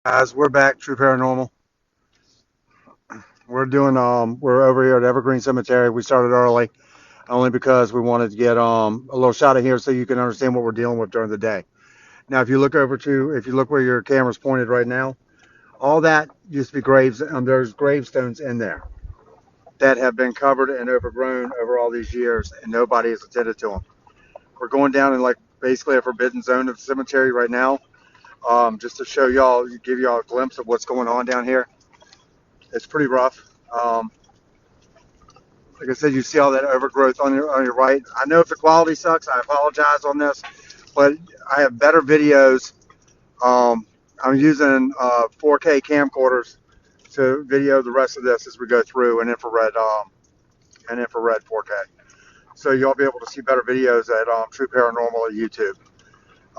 Guys, we're back, True Paranormal. We're over here at Evergreen Cemetery. We started early only because we wanted to get a little shot of here so you can understand what we're dealing with during the day. Now, if you look where your camera's pointed right now, all that used to be graves, and there's gravestones in there that have been covered and overgrown over all these years, and nobody has attended to them. We're going down in like basically a forbidden zone of the cemetery right now, just to show y'all, give y'all a glimpse of what's going on down here. It's pretty rough. Like I said, you see all that overgrowth on your right. I know if the quality sucks, I apologize on this, but I have better videos. I'm using 4K camcorders to video the rest of this as we go through an infrared 4K. So you'll be able to see better videos at True Paranormal at YouTube.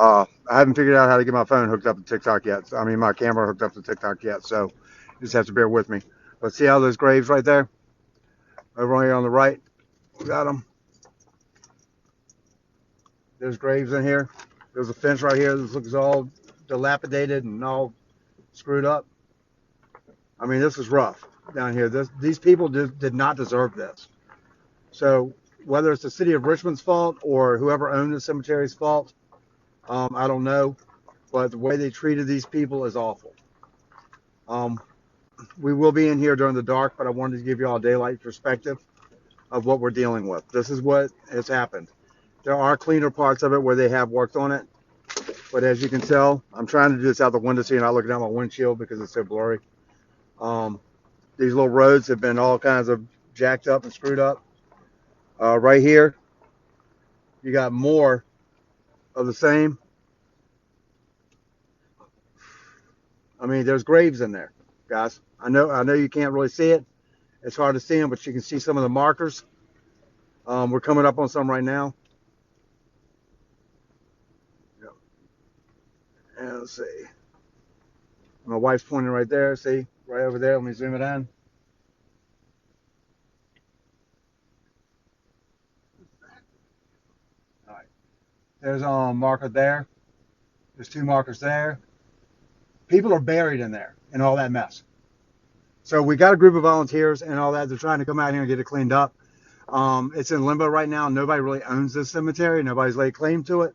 I haven't figured out how to get my phone hooked up to TikTok yet. I mean, my camera hooked up to TikTok yet, so you just have to bear with me. But see how those graves right there? Over here on the right, we got them. There's graves in here. There's a fence right here that looks all dilapidated and all screwed up. I mean, this is rough down here. These people did not deserve this. So whether it's the city of Richmond's fault or whoever owned the cemetery's fault, I don't know. But the way they treated these people is awful. We will be in here during the dark, but I wanted to give you all a daylight perspective of what we're dealing with. This is what has happened. There are cleaner parts of it where they have worked on it. But as you can tell, I'm trying to do this out the window so you're not looking out my windshield because it's so blurry. These little roads have been all kinds of jacked up and screwed up. Right here, you got more of the same. I mean, there's graves in there, guys. I know you can't really see it. It's hard to see them, but you can see some of the markers. We're coming up on some right now. And let's see. My wife's pointing right there. See, right over there. Let me zoom it in. All right. There's a marker there. There's two markers there. People are buried in there in all that mess. So we got a group of volunteers and all that. They're trying to come out here and get it cleaned up. It's in limbo right now. Nobody really owns this cemetery. Nobody's laid claim to it.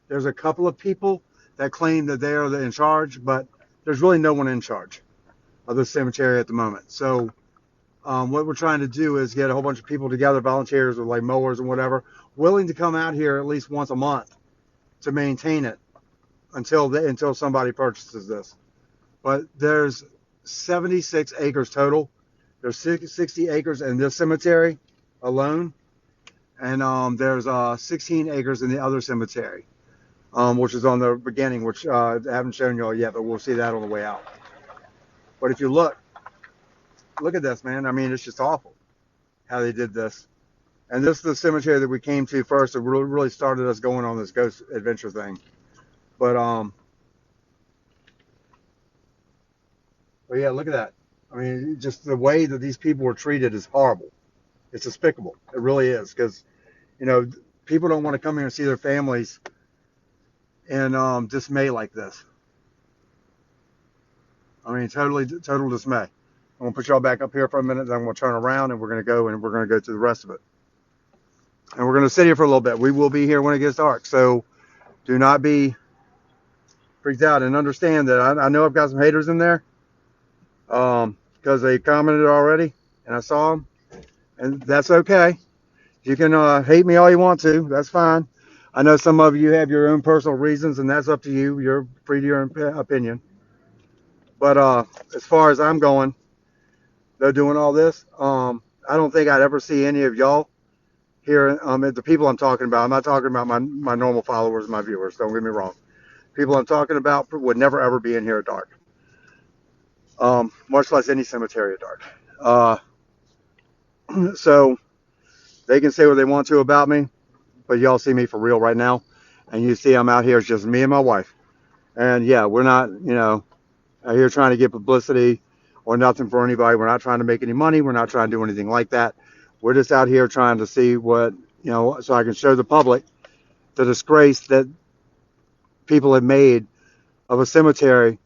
There's a couple of people that claim that they are in charge, but there's really no one in charge of the cemetery at the moment. So what we're trying to do is get a whole bunch of people together, volunteers with like mowers and whatever, willing to come out here at least once a month to maintain it until somebody purchases this. But there's 76 acres total. There's 60 acres in this cemetery alone, and there's 16 acres in the other cemetery, which is on the beginning, which I haven't shown you all yet, but we'll see that on the way out. But if you look at this, man. I mean, it's just awful how they did this. And this is the cemetery that we came to first. It really started us going on this ghost adventure thing. But yeah, look at that. I mean, just the way that these people were treated is horrible. It's despicable. It really is, because people don't want to come here and see their families in dismay like this. I mean, total dismay. I'm gonna put y'all back up here for a minute, then I'm gonna turn around and we're gonna go through the rest of it. And we're gonna sit here for a little bit. We will be here when it gets dark, so do not be freaked out and understand that I know I've got some haters in there, because they commented already and I saw them, and that's okay. You can hate me all you want to. That's fine. I know some of you have your own personal reasons, and that's up to you. You're free to your opinion. But as far as I'm going, they're doing all this. I don't think I'd ever see any of y'all here. The people I'm talking about, I'm not talking about my normal followers, my viewers. Don't get me wrong. People I'm talking about would never ever be in here at dark. Much less any cemetery at dark. So they can say what they want to about me, but y'all see me for real right now, and you see I'm out here. It's just me and my wife, and yeah, we're not out here trying to get publicity or nothing for anybody. We're not trying to make any money. We're not trying to do anything like that. We're just out here trying to see what so I can show the public the disgrace that people have made of a cemetery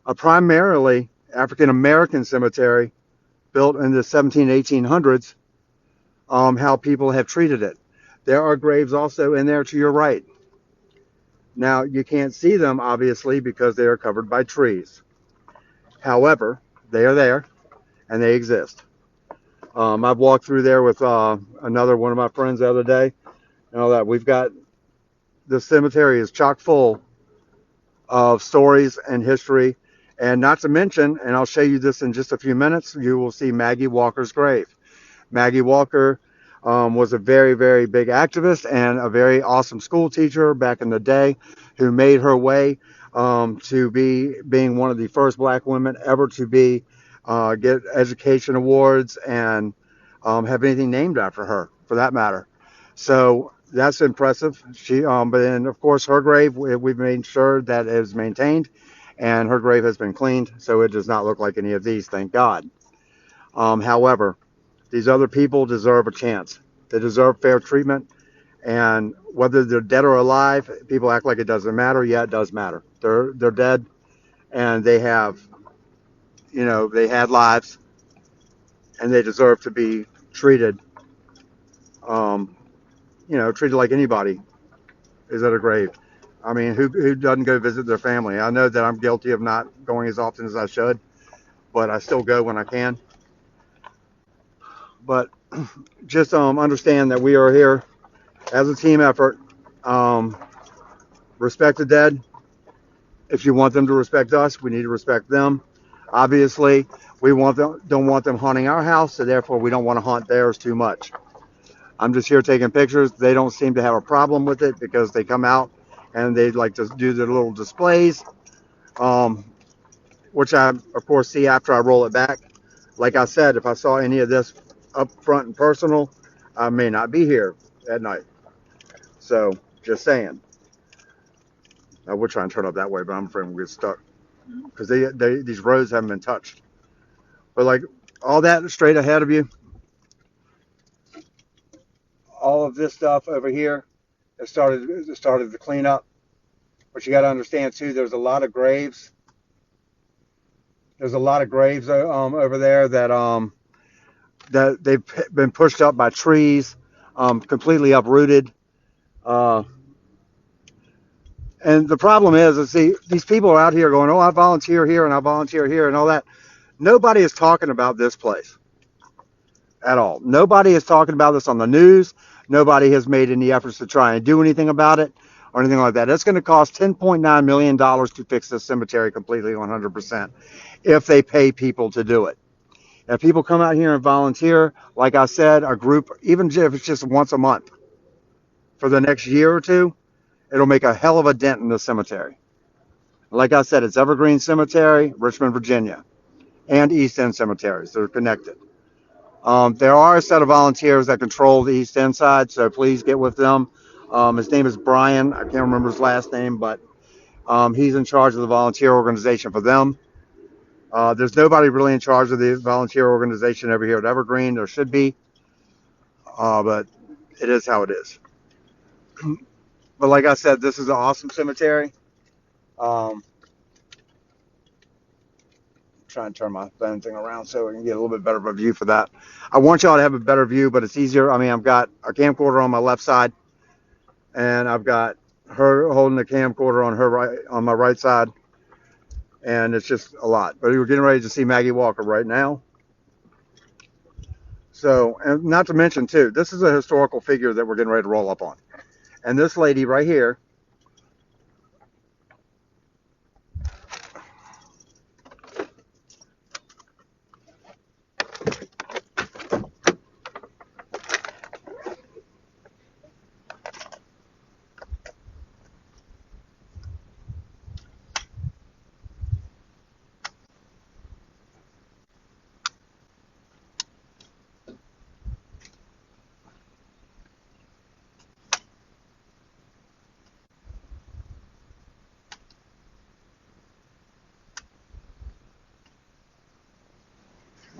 a primarily African American cemetery built in the 1800s, how people have treated it. There are graves also in there to your right. Now, you can't see them, obviously, because they are covered by trees. However, they are there, and they exist. I've walked through there with another one of my friends the other day, and all that. The cemetery is chock full of stories and history, and not to mention, and I'll show you this in just a few minutes, you will see Maggie Walker's grave. Maggie Walker was a very, very big activist and a very awesome school teacher back in the day who made her way to being one of the first black women ever to get education awards and have anything named after her, for that matter. So that's impressive. But then of course her grave, we've made sure that it is maintained, and her grave has been cleaned, so it does not look like any of these, thank God. However, these other people deserve a chance. They deserve fair treatment. And whether they're dead or alive, people act like it doesn't matter. Yeah, it does matter. They're dead, and they had lives, and they deserve to be treated, um, treated like anybody is at a grave. I mean, who doesn't go visit their family? I know that I'm guilty of not going as often as I should, but I still go when I can. But just understand that we are here as a team effort. Respect the dead. If you want them to respect us, we need to respect them. Obviously, we don't want them haunting our house, so therefore we don't want to haunt theirs too much. I'm just here taking pictures. They don't seem to have a problem with it because they come out and they like to do their little displays, which I, of course, see after I roll it back. Like I said, if I saw any of this up front and personal, I may not be here at night. So, just saying. I would try and turn up that way, but I'm afraid we'll get stuck because these roads haven't been touched. But like all that straight ahead of you, all of this stuff over here, it started to clean up. But you got to understand too, there's a lot of graves. There's a lot of graves over there that they've been pushed up by trees, completely uprooted. And the problem is, see, these people are out here going, oh, I volunteer here and I volunteer here and all that. Nobody is talking about this place at all. Nobody is talking about this on the news. Nobody has made any efforts to try and do anything about it or anything like that. It's going to cost $10.9 million to fix this cemetery completely 100% if they pay people to do it. If people come out here and volunteer, like I said, a group, even if it's just once a month for the next year or two, it'll make a hell of a dent in the cemetery. Like I said, it's Evergreen Cemetery, Richmond, Virginia, and East End cemeteries. They're connected. There are a set of volunteers that control the East End side, so please get with them. His name is Brian. I can't remember his last name, but he's in charge of the volunteer organization for them. There's nobody really in charge of the volunteer organization over here at Evergreen. There should be, but it is how it is. But like I said, this is an awesome cemetery. Try and turn my phone thing around so I can get a little bit better of a view for that. I want y'all to have a better view, but it's easier. I mean, I've got a camcorder on my left side, and I've got her holding the camcorder on my right side, and it's just a lot. But we're getting ready to see Maggie Walker right now. So, and not to mention too, this is a historical figure that we're getting ready to roll up on, and this lady right here.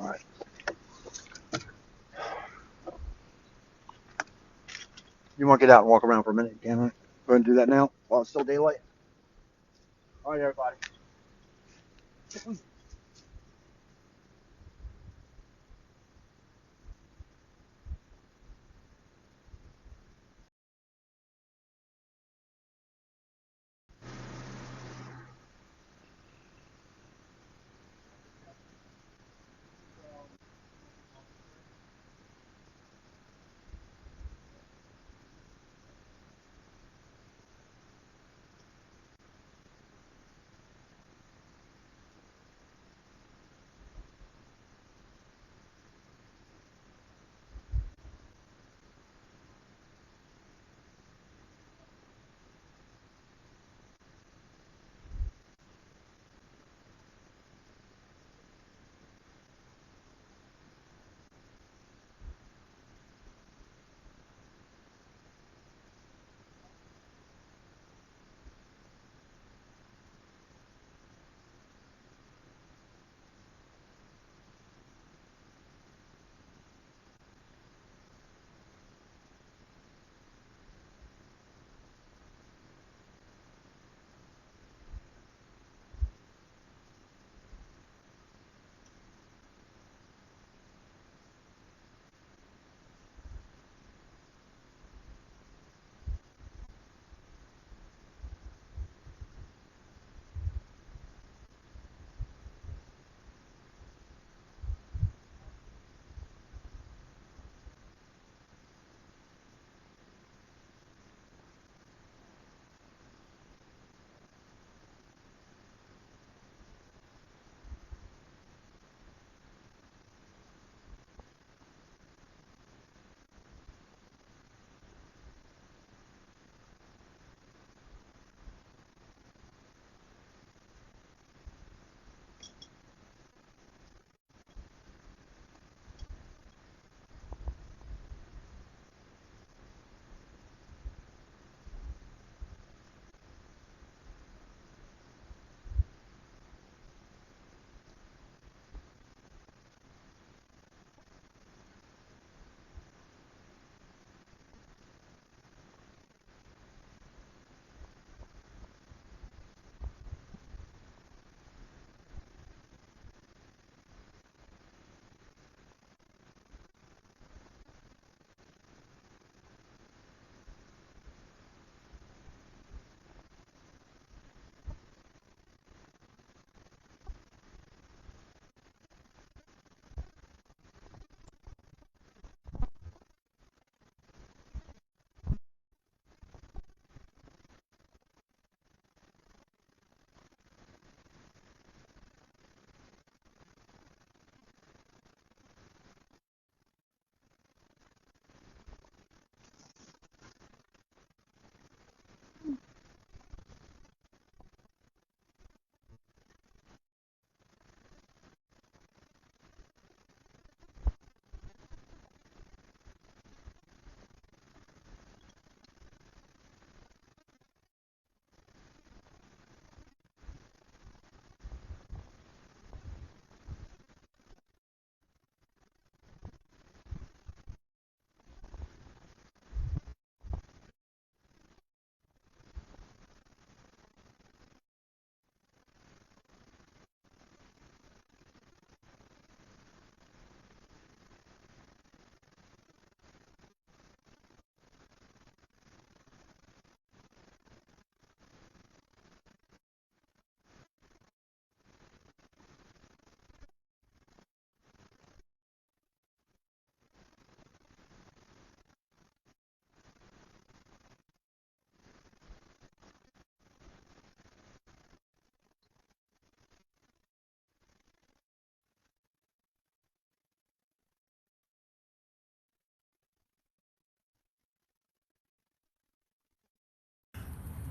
All right. You want to get out and walk around for a minute? Can I? Go ahead and do that now while it's still daylight. All right, everybody.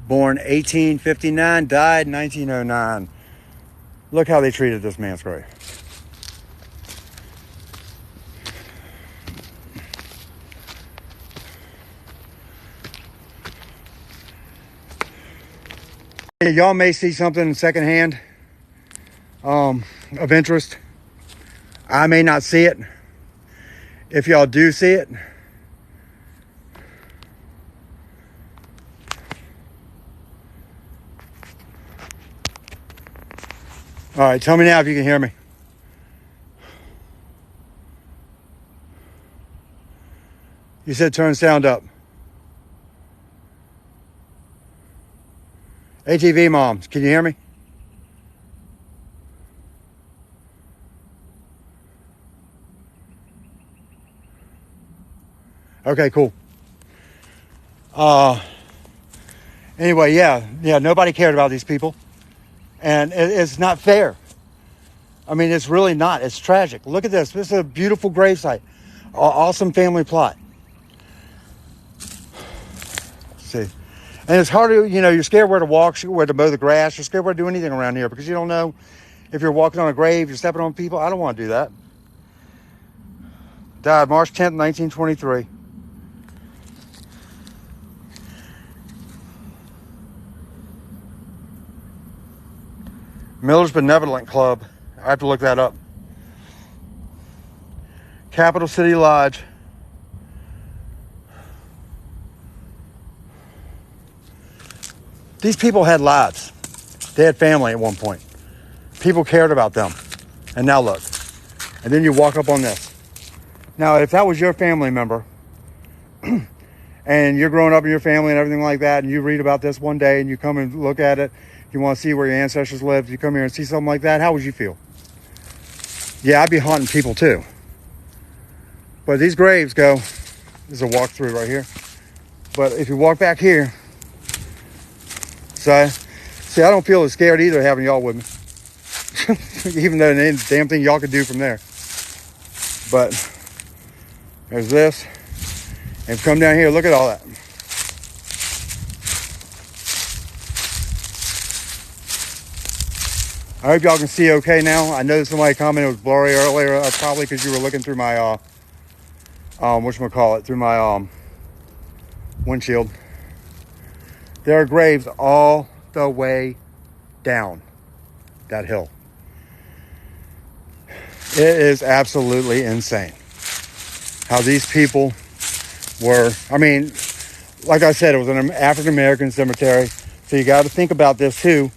Born 1859, died 1909. Look how they treated this man's grave. Y'all may see something secondhand of interest. I may not see it. If y'all do see it, All right, tell me now if you can hear me. You said turn sound up. ATV moms, can you hear me? Okay, cool. Anyway, yeah, nobody cared about these people. And it's not fair. I mean, it's really not. It's tragic. Look at this. This is a beautiful gravesite. Awesome family plot. See. And it's hard to, you're scared where to walk, where to mow the grass. You're scared where to do anything around here because you don't know if you're walking on a grave, you're stepping on people. I don't want to do that. Died March 10th, 1923. Miller's Benevolent Club. I have to look that up. Capital City Lodge. These people had lives. They had family at one point. People cared about them. And now look. And then you walk up on this. Now, if that was your family member, and you're growing up in your family and everything like that, and you read about this one day and you come and look at it, you want to see where your ancestors lived, you come here and see something like that, how would you feel? Yeah, I'd be haunting people too. But these graves go, there's a walkthrough right here. But if you walk back here, so, see, I don't feel as scared either having y'all with me. Even though there ain't a damn thing y'all could do from there. But there's this. And come down here, look at all that. I hope y'all can see okay now. I know somebody commented it was blurry earlier, probably because you were looking through my, through my windshield. There are graves all the way down that hill. It is absolutely insane how these people were. I mean, like I said, it was an African-American cemetery. So you got to think about this too.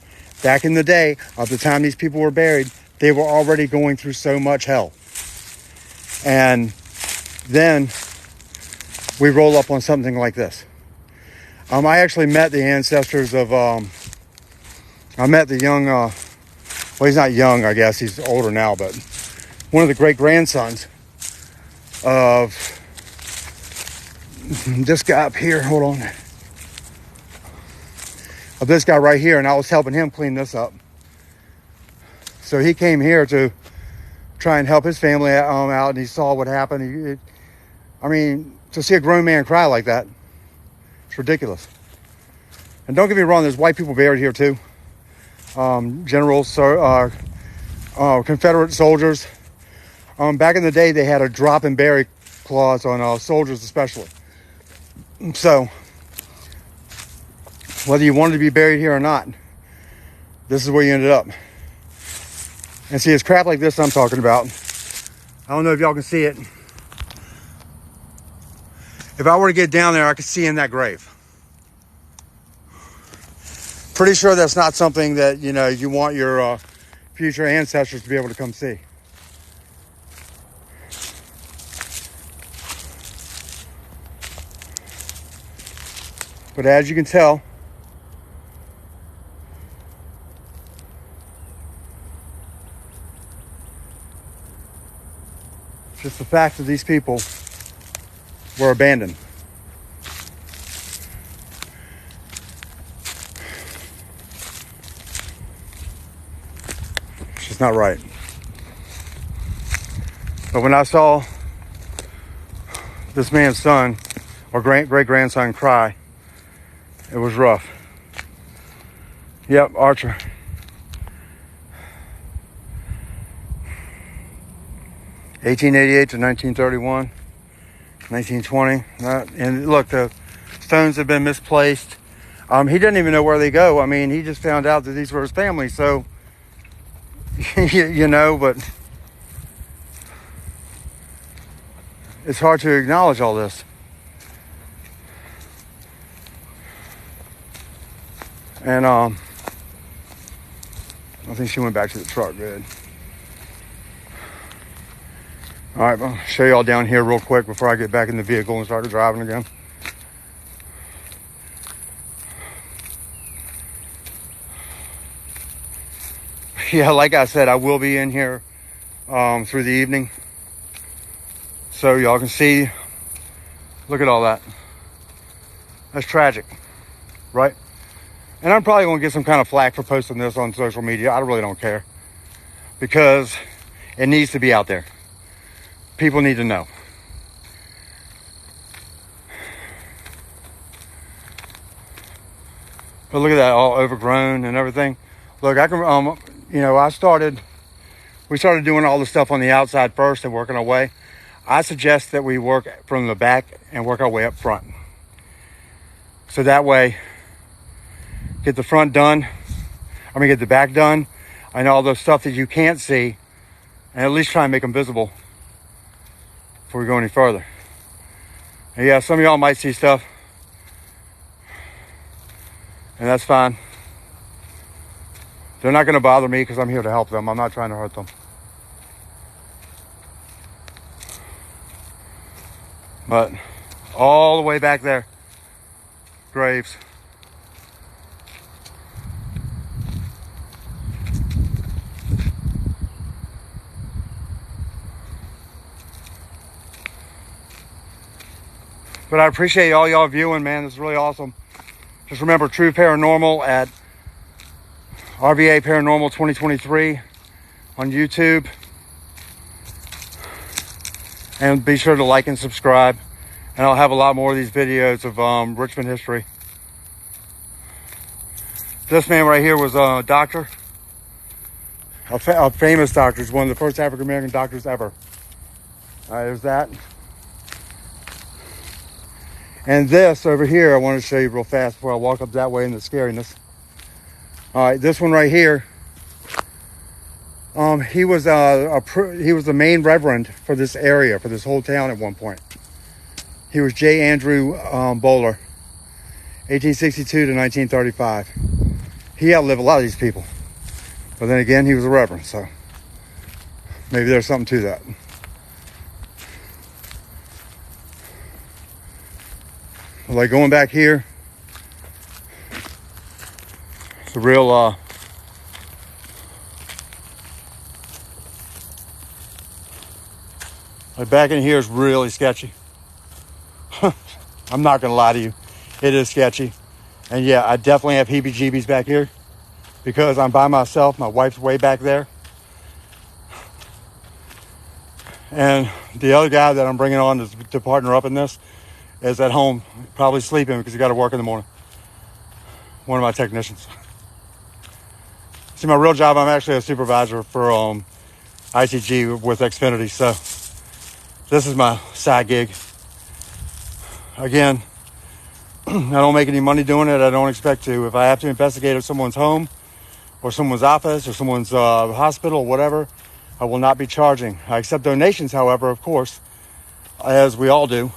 Back in the day, of the time these people were buried, they were already going through so much hell. And then we roll up on something like this. I actually met the ancestors of, I met the young, well, he's not young, I guess, he's older now, but one of the great-grandsons of this guy up here, hold on, of this guy right here, and I was helping him clean this up. So he came here to try and help his family out, and he saw what happened. I mean, to see a grown man cry like that, it's ridiculous. And don't get me wrong, there's white people buried here too. Generals, Confederate soldiers. Back in the day, they had a drop and bury clause on soldiers especially. So, whether you wanted to be buried here or not, this is where you ended up. And see, it's crap like this I'm talking about. I don't know if y'all can see it. If I were to get down there, I could see in that grave. Pretty sure that's not something that, you want your future ancestors to be able to come see. But as you can tell, just the fact that these people were abandoned. It's just not right. But when I saw this man's son or great-grandson cry, it was rough. Yep, Archer. (1888 to 1931, 1920). And look, the stones have been misplaced. He didn't even know where they go. I mean, he just found out that these were his family. So, but it's hard to acknowledge all this. And I think she went back to the truck. Good. All right, I'll show y'all down here real quick before I get back in the vehicle and start driving again. Yeah, like I said, I will be in here through the evening. So y'all can see, look at all that. That's tragic, right? And I'm probably gonna get some kind of flack for posting this on social media. I really don't care, because it needs to be out there. People need to know. But look at that, all overgrown and everything. Look, I can, you know, we started doing all the stuff on the outside first and working our way. I suggest that we work from the back and work our way up front. So that way, get the front done. Get the back done. And all the stuff that you can't see, and at least try and make them visible before we go any further. And yeah, some of y'all might see stuff, and that's fine. They're not going to bother me because I'm here to help them. I'm not trying to hurt them. But all the way back there, graves. But I appreciate all y'all viewing, man. This is really awesome. Just remember, True Paranormal at RVA Paranormal 2023 on YouTube. And be sure to like and subscribe. And I'll have a lot more of these videos of Richmond history. This man right here was a doctor. A famous doctor. He's one of the first African-American doctors ever. There's that. And this over here, I want to show you real fast before I walk up that way in the scariness. All right, this one right here. He was the main reverend for this area, for this whole town at one point. He was J. Andrew Bowler, 1862 to 1935. He outlived a lot of these people. But then again, he was a reverend, so maybe there's something to that. Like going back here, it's a real like back in here is really sketchy. I'm not gonna lie to you, it is sketchy. And yeah, I definitely have heebie-jeebies back here because I'm by myself. My wife's way back there, and the other guy that I'm bringing on to partner up in this is at home, probably sleeping because he got to work in the morning. One of my technicians. See, my real job, I'm actually a supervisor for ITG with Xfinity, so this is my side gig. Again, I don't make any money doing it. I don't expect to. If I have to investigate someone's home or someone's office or someone's hospital or whatever, I will not be charging. I accept donations, however, of course, as we all do.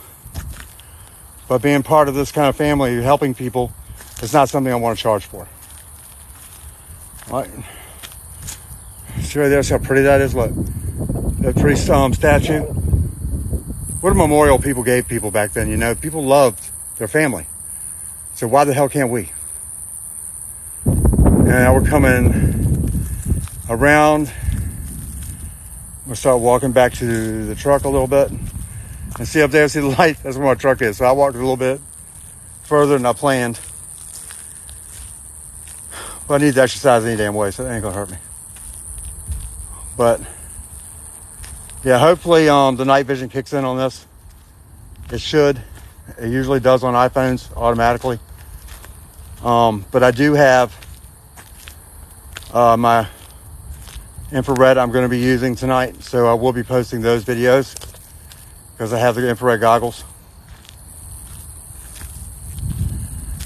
But being part of this kind of family, helping people, is not something I want to charge for. All right. See right there, see how pretty that is? Look. That pretty statue. What a memorial people gave people back then, you know? People loved their family. So why the hell can't we? And now we're coming around. We'll start walking back to the truck a little bit. And see up there, see the light? That's where my truck is. So I walked a little bit further than I planned. But I need to exercise any damn way, so it ain't gonna hurt me. But yeah, hopefully the night vision kicks in on this. It should. It usually does on iPhones automatically. But I do have my infrared I'm going to be using tonight, so I will be posting those videos because I have the infrared goggles.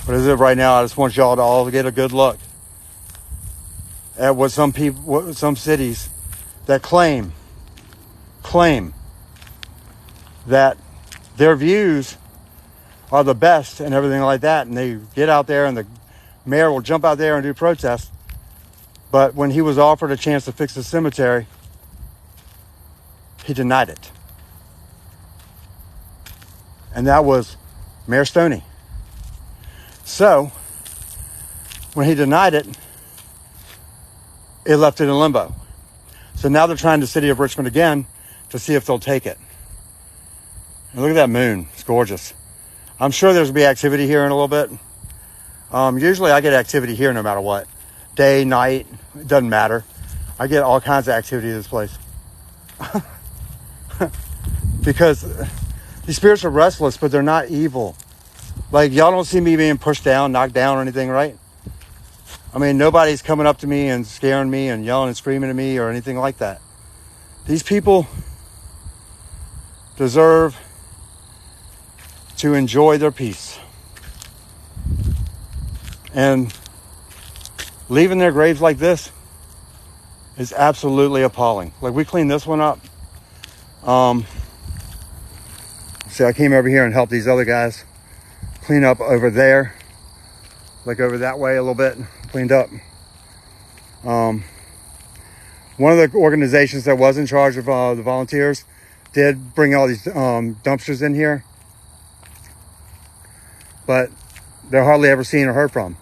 But as of right now, I just want y'all to all get a good look at what some cities that claim that their views are the best and everything like that, and they get out there and the mayor will jump out there and do protests. But when he was offered a chance to fix the cemetery, he denied it. And that was Mayor Stoney. So, when he denied it, it left it in limbo. So now they're trying the city of Richmond again to see if they'll take it. And look at that moon. It's gorgeous. I'm sure there's going to be activity here in a little bit. Usually I get activity here no matter what. Day, night, it doesn't matter. I get all kinds of activity in this place. Because these spirits are restless, but they're not evil. Like, y'all don't see me being pushed down, knocked down or anything, right? I mean, nobody's coming up to me and scaring me and yelling and screaming at me or anything like that. These people deserve to enjoy their peace. And leaving their graves like this is absolutely appalling. Like, we cleaned this one up. See, I came over here and helped these other guys clean up over there. Like over that way a little bit, cleaned up. One of the organizations that was in charge of the volunteers did bring all these dumpsters in here. But they're hardly ever seen or heard from.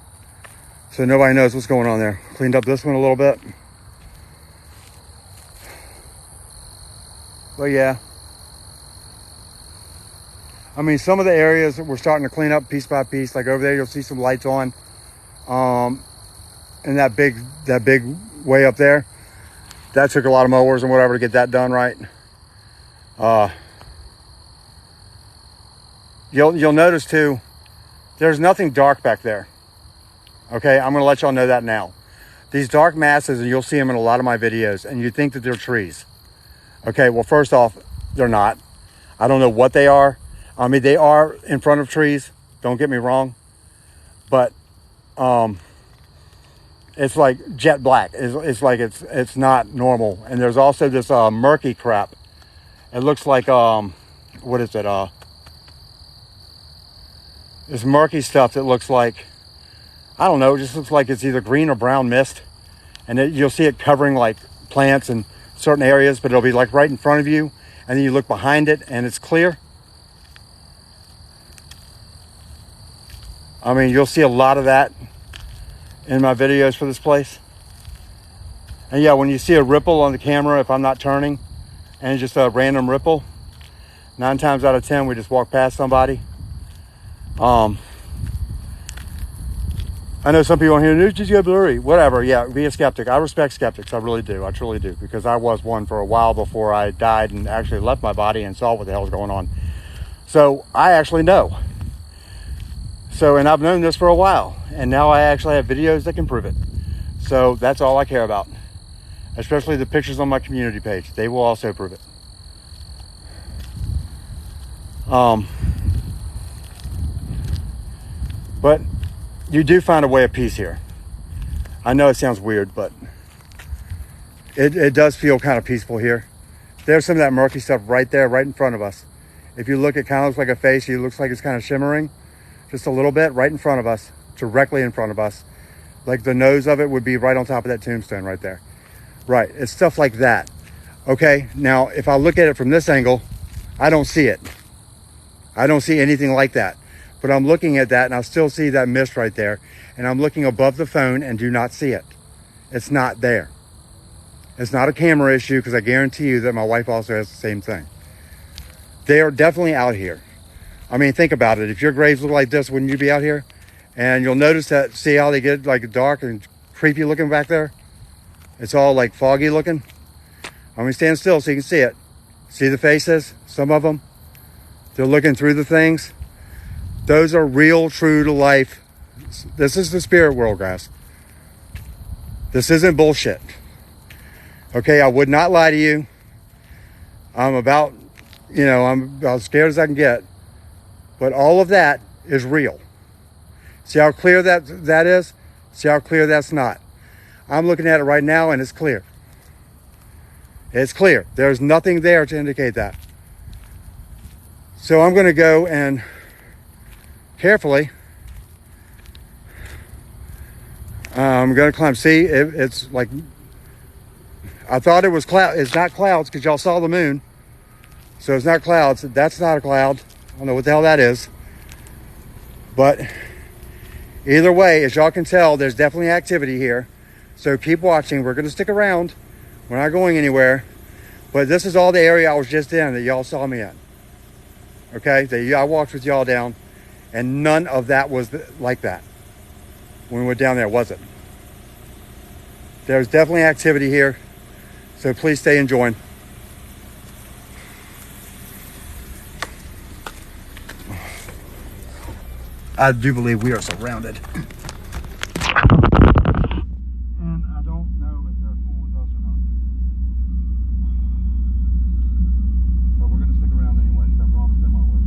So nobody knows what's going on there. Cleaned up this one a little bit. But yeah. I mean, some of the areas that we're starting to clean up piece by piece. Like over there, you'll see some lights on. And that big way up there. That took a lot of mowers and whatever to get that done right. You'll notice too, there's nothing dark back there. Okay, I'm gonna let y'all know that now. These dark masses, and you'll see them in a lot of my videos, and you think that they're trees. Okay, well, first off, they're not. I don't know what they are. I mean, they are in front of trees, don't get me wrong. But it's like jet black. It's like it's not normal. And there's also this murky crap. It looks like, what is it? This murky stuff that looks like, I don't know, it just looks like it's either green or brown mist. And you'll see it covering like plants in certain areas, but it'll be like right in front of you. And then you look behind it and it's clear. I mean, you'll see a lot of that in my videos for this place. And yeah, when you see a ripple on the camera, if I'm not turning, and it's just a random ripple, 9 times out of 10, we just walk past somebody. I know some people on here, it's just got blurry. Whatever, yeah, be a skeptic. I respect skeptics, I really do. I truly do, because I was one for a while before I died and actually left my body and saw what the hell was going on. So I actually know. So, and I've known this for a while, and now I actually have videos that can prove it. So that's all I care about, especially the pictures on my community page. They will also prove it. But you do find a way of peace here. I know it sounds weird, but it does feel kind of peaceful here. There's some of that murky stuff right there, right in front of us. If you look, it kind of looks like a face. It looks like it's kind of shimmering. Just a little bit right in front of us, directly in front of us. Like the nose of it would be right on top of that tombstone right there. Right, it's stuff like that. Okay, now if I look at it from this angle, I don't see it. I don't see anything like that. But I'm looking at that and I still see that mist right there. And I'm looking above the phone and do not see it. It's not there. It's not a camera issue, because I guarantee you that my wife also has the same thing. They are definitely out here. I mean, think about it. If your graves look like this, wouldn't you be out here? And you'll notice that, see how they get like dark and creepy looking back there? It's all like foggy looking. I'm gonna stand still so you can see it. See the faces? Some of them. They're looking through the things. Those are real, true to life. This is the spirit world, guys. This isn't bullshit. Okay, I would not lie to you. I'm about scared as I can get. But all of that is real. See how clear that is? See how clear that's not? I'm looking at it right now and it's clear. It's clear. There's nothing there to indicate that. So I'm going to go and carefully I'm gonna climb. See, it's like, I thought it was cloud. It's not clouds because y'all saw the moon. So it's not clouds. That's not a cloud. I don't know what the hell that is. But either way, as y'all can tell, there's definitely activity here. So keep watching. We're gonna stick around. We're not going anywhere. But this is all the area I was just in that y'all saw me in. Okay, I walked with y'all down, and none of that was like that when we went down there, was it? There's definitely activity here, so please stay enjoying. I do believe we are surrounded. And I don't know if they're cool with us or not. But we're going to stick around anyway, because I promised them I would.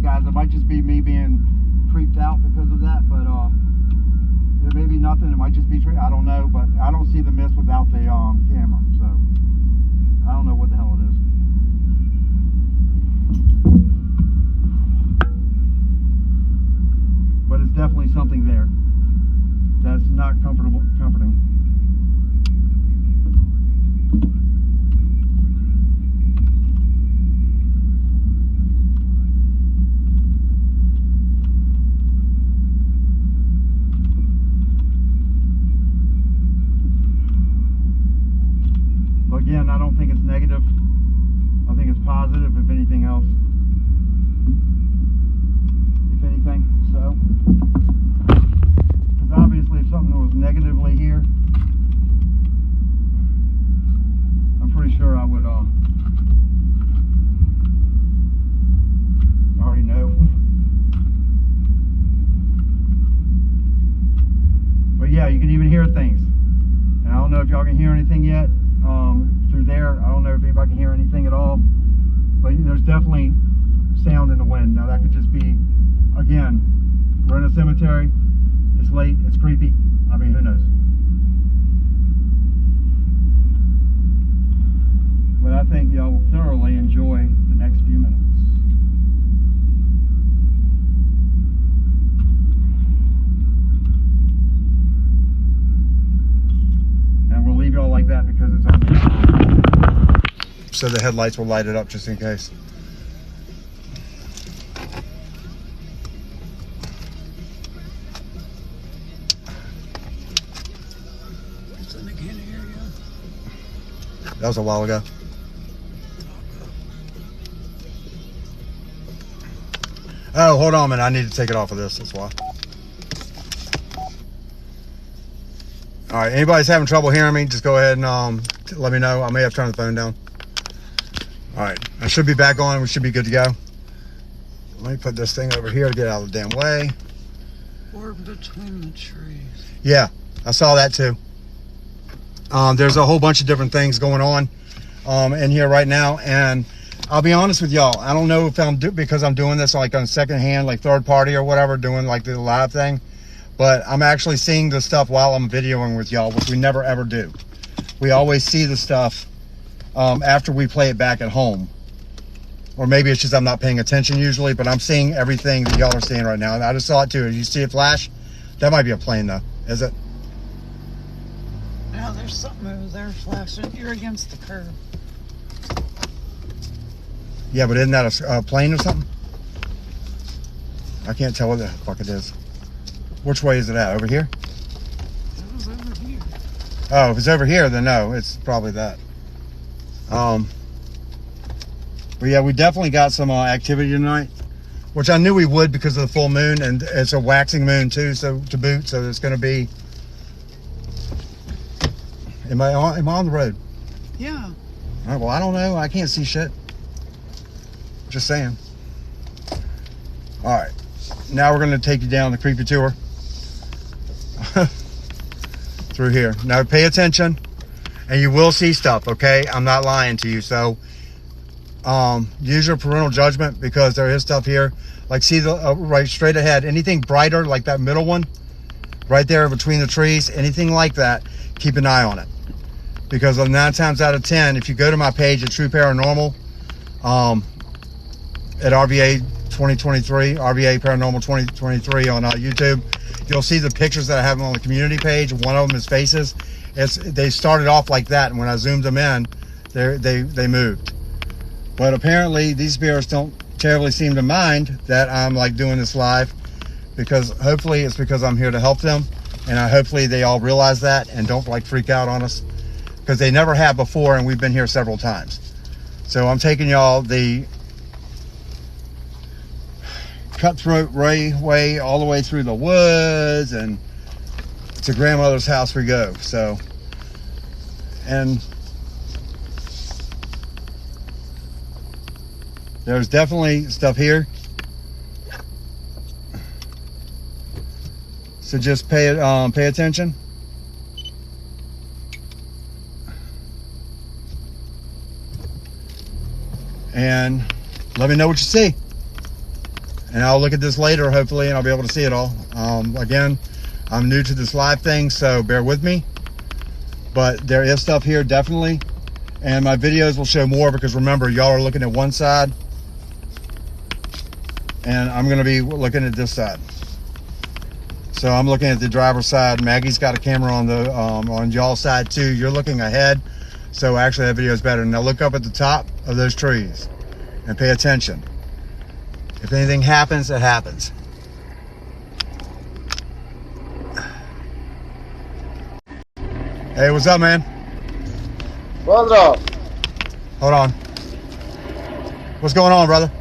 Guys, it might just be me being creeped out because of that, but it may be nothing. It might just be I don't know, but I don't see the mist without the camera, so I don't know what the hell it is. But it's definitely something there that's not comforting. Again, I don't think it's negative. I think it's positive, if anything else. If anything, so. Because obviously if something was negatively here, I'm pretty sure I would already know. But yeah, you can even hear things. And I don't know if y'all can hear anything yet. Through there, I don't know if anybody can hear anything at all, but there's definitely sound in the wind. Now that could just be, again, we're in a cemetery, it's late, it's creepy, I mean, who knows. But I think y'all will thoroughly enjoy the next few minutes. And we'll leave y'all like that because it's on there. So the headlights will light it up just in case. That was a while ago. Oh, hold on a minute. I need to take it off of this. That's why. All right. Anybody's having trouble hearing me, just go ahead and let me know. I may have turned the phone down. All right. I should be back on. We should be good to go. Let me put this thing over here to get out of the damn way. Or between the trees. Yeah, I saw that too. There's a whole bunch of different things going on in here right now, and I'll be honest with y'all, I don't know if because I'm doing this like on second hand, like third party or whatever, doing like the live thing, but I'm actually seeing the stuff while I'm videoing with y'all, which we never ever do. We always see the stuff after we play it back at home, or maybe it's just I'm not paying attention usually, but I'm seeing everything that y'all are seeing right now. And I just saw it too. Did you see it flash? That might be a plane though, is it? Now there's something over there flashing. You're against the curb. Yeah, but isn't that a plane or something? I can't tell what the fuck it is. Which way is it at? Over here? It was over here. Oh, if it's over here, then no, it's probably that. But yeah, we definitely got some activity tonight, which I knew we would because of the full moon, and it's a waxing moon too, so to boot, so it's going to be. Am I on the road? Yeah. All right, well, I don't know. I can't see shit. Just saying. All right. Now we're going to take you down the creepy tour. Through here. Now pay attention, and you will see stuff, okay? I'm not lying to you. So use your parental judgment, because there is stuff here. Like, see the right straight ahead, anything brighter like that middle one right there between the trees, anything like that, keep an eye on it. Because 9 times out of 10, if you go to my page at True Paranormal, at RVA 2023, RVA Paranormal 2023 on YouTube, you'll see the pictures that I have on the community page. One of them is faces. They started off like that, and when I zoomed them in, they moved. But apparently these spirits don't terribly seem to mind that I'm like doing this live, because hopefully it's because I'm here to help them, and hopefully they all realize that and don't like freak out on us, because they never have before, and we've been here several times. So I'm taking y'all the Cutthroat way all the way through the woods, and to grandmother's house we go. So, and there's definitely stuff here, so just pay attention. And let me know what you see, and I'll look at this later hopefully, and I'll be able to see it all. Again, I'm new to this live thing, so bear with me, but there is stuff here definitely, and my videos will show more, because remember, y'all are looking at one side and I'm going to be looking at this side. So I'm looking at the driver's side. Maggie's got a camera on the on y'all's side too. You're looking ahead, so actually that video is better. Now look up at the top of those trees and pay attention. If anything happens, it happens. Hey, what's up, man? What's up? Hold on. What's going on, brother?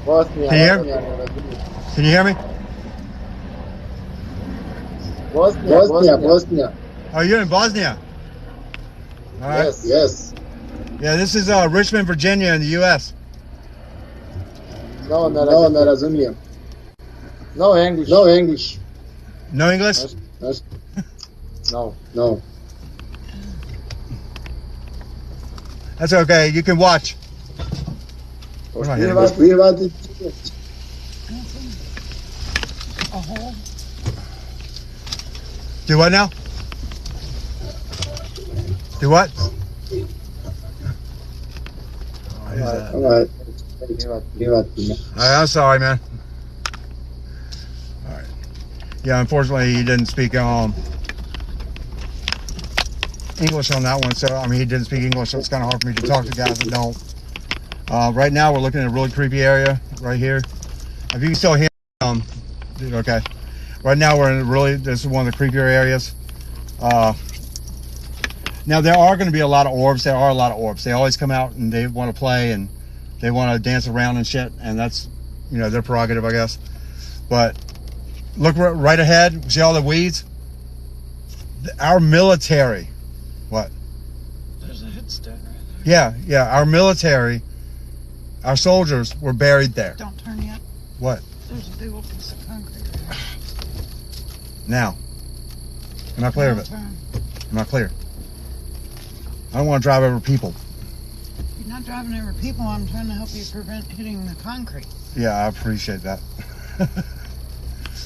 Bosnia. Can you hear me? Can you hear me? Bosnia. Oh, you're in Bosnia? All right. Yes. Yeah, this is Richmond, Virginia in the U.S. No, not Razumijem. No English. No English? Yes. No. That's okay. You can watch. What am I hitting? A hole? Do what now? Do what? Alright. I'm sorry, man. All right. Yeah, unfortunately, he didn't speak English on that one. So, I mean, he didn't speak English, so it's kind of hard for me to talk to guys that don't. Right now, we're looking at a really creepy area right here. If you can still hear, okay. Right now, we're in this is one of the creepier areas. Now, there are going to be a lot of orbs. There are a lot of orbs. They always come out and they want to play and they want to dance around and shit. And that's, their prerogative, I guess. But look right ahead. See all the weeds? Our military. What? There's a headstone right there. Yeah. Our military, our soldiers were buried there. Don't turn yet. What? There's a big old piece of concrete right there. Now. Am I clear of it? Turn. Am I clear? I don't want to drive over people. You're not driving over people. I'm trying to help you prevent hitting the concrete. Yeah, I appreciate that.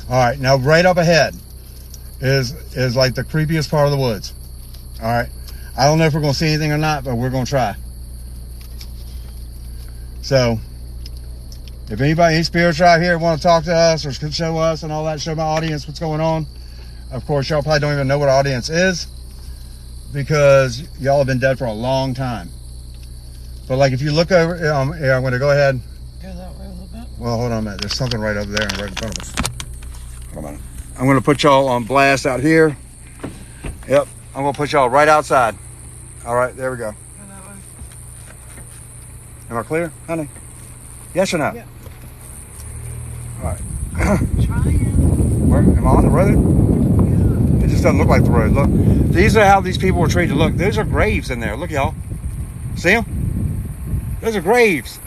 All right, now right up ahead is like the creepiest part of the woods. All right, I don't know if we're going to see anything or not, but we're going to try. So, if any spirits out here want to talk to us or show us and all that, show my audience what's going on. Of course, y'all probably don't even know what audience is, because y'all have been dead for a long time. But like, if you look over, here, I'm going to go ahead. Go that way a little bit. Well, hold on a minute. There's something right over there and right in front of us. Hold on. I'm going to put y'all on blast out here. Yep. I'm going to put y'all right outside. All right. There we go. Go that way. Am I clear, honey? Yes or no? Yeah. All right. Trying. Where, am I on the road? It just doesn't look like the road. Look. These are how these people were treated. Look. Those are graves in there. Look, y'all. See them? Those are graves.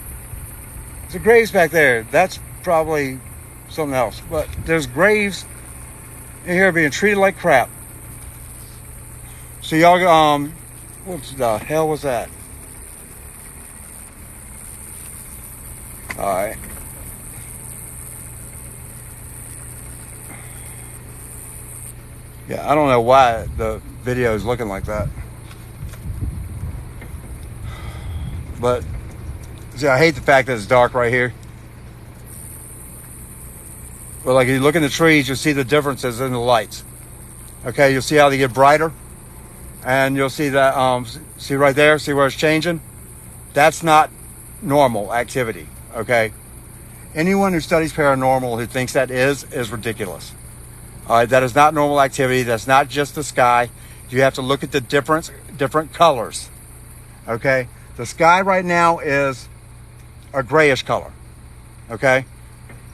There's graves back there. That's probably something else. But there's graves in here being treated like crap. So y'all, what the hell was that? All right. Yeah, I don't know why the video is looking like that. But, see, I hate the fact that it's dark right here. But like, if you look in the trees, you'll see the differences in the lights. Okay, you'll see how they get brighter. And you'll see that, see right there, see where it's changing? That's not normal activity, okay? Anyone who studies paranormal who thinks that is ridiculous. All right, that is not normal activity. That's not just the sky. You have to look at the different colors, okay? The sky right now is a grayish color, okay?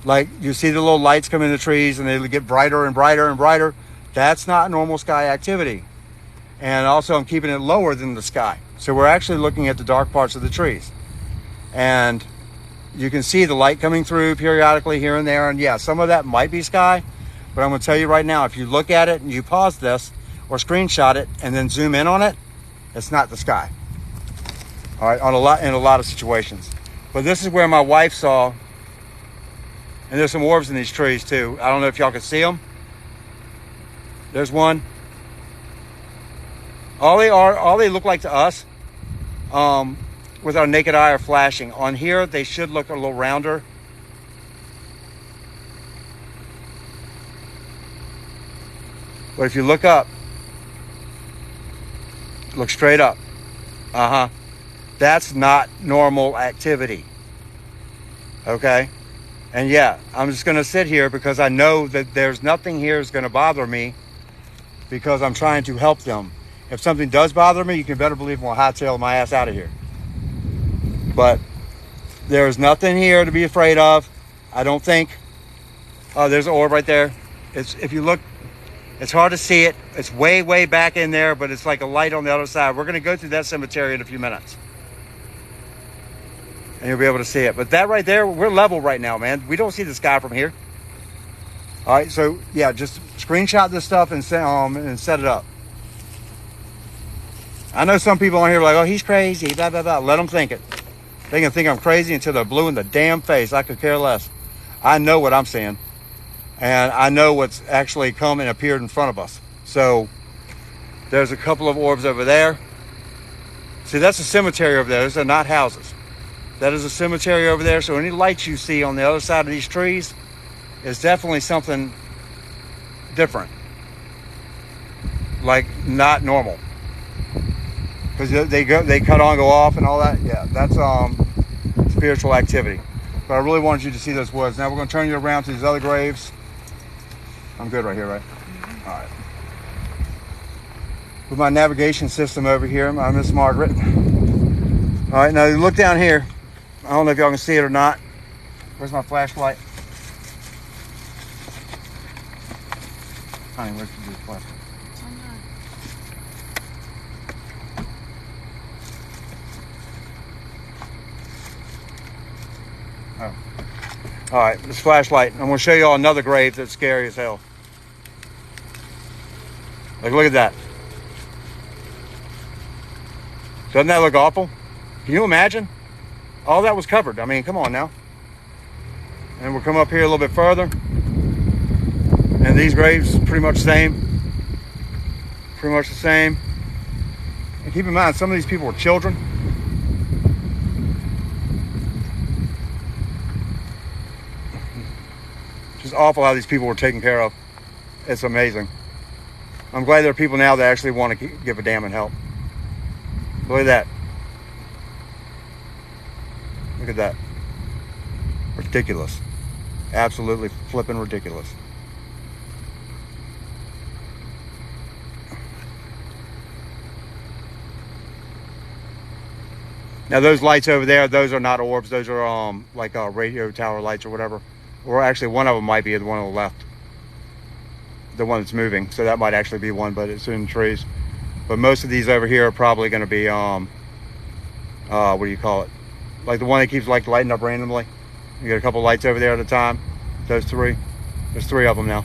Like, you see the little lights come in the trees and they get brighter and brighter and brighter. That's not normal sky activity. And also, I'm keeping it lower than the sky. So we're actually looking at the dark parts of the trees. And you can see the light coming through periodically here and there. And yeah, some of that might be sky. But I'm going to tell you right now, if you look at it and you pause this or screenshot it and then zoom in on it, it's not the sky. All right, in a lot of situations. But this is where my wife saw, and there's some orbs in these trees too. I don't know if y'all can see them. There's one. All they look like to us, with our naked eye, are flashing. On here, they should look a little rounder. But if you look up, look straight up. That's not normal activity. Okay? And yeah, I'm just going to sit here because I know that there's nothing here that's going to bother me because I'm trying to help them. If something does bother me, you can better believe I'm going to hightail my ass out of here. But there's nothing here to be afraid of. I don't think. Oh, there's an orb right there. If you look, it's hard to see it. It's way, way back in there, but it's like a light on the other side. We're going to go through that cemetery in a few minutes. And you'll be able to see it. But that right there, we're level right now, man. We don't see the sky from here. All right, so yeah, just screenshot this stuff and set it up. I know some people on here are like, oh, he's crazy, blah, blah, blah. Let them think it. They can think I'm crazy until they're blue in the damn face. I could care less. I know what I'm seeing. And I know what's actually come and appeared in front of us. So there's a couple of orbs over there. See, that's a cemetery over there. Those are not houses. That is a cemetery over there. So any lights you see on the other side of these trees is definitely something different. Like, not normal. Because they cut on, go off, and all that. Yeah, that's spiritual activity. But I really wanted you to see those woods. Now we're going to turn you around to these other graves. I'm good right here, right? All right. With my navigation system over here, my Miss Margaret. All right, now look down here. I don't know if y'all can see it or not. Where's my flashlight? Honey, where's the flashlight? Oh. All right, this flashlight. I'm going to show you all another grave that's scary as hell. Like, look at that. Doesn't that look awful? Can you imagine? All that was covered. I mean, come on now. And we'll come up here a little bit further. And these graves, pretty much the same. Pretty much the same. And keep in mind, some of these people were children. Just awful how these people were taken care of. It's amazing. I'm glad there are people now that actually want to give a damn and help. Look at that. Look at that. Ridiculous. Absolutely flipping ridiculous. Now those lights over there, those are not orbs. Those are like radio tower lights or whatever. Or actually one of them might be the one on the left. The one that's moving. So that might actually be one, but it's in the trees. But most of these over here are probably going to be, what do you call it? Like the one that keeps like lighting up randomly. You get a couple lights over there at a time. Those three. There's three of them now.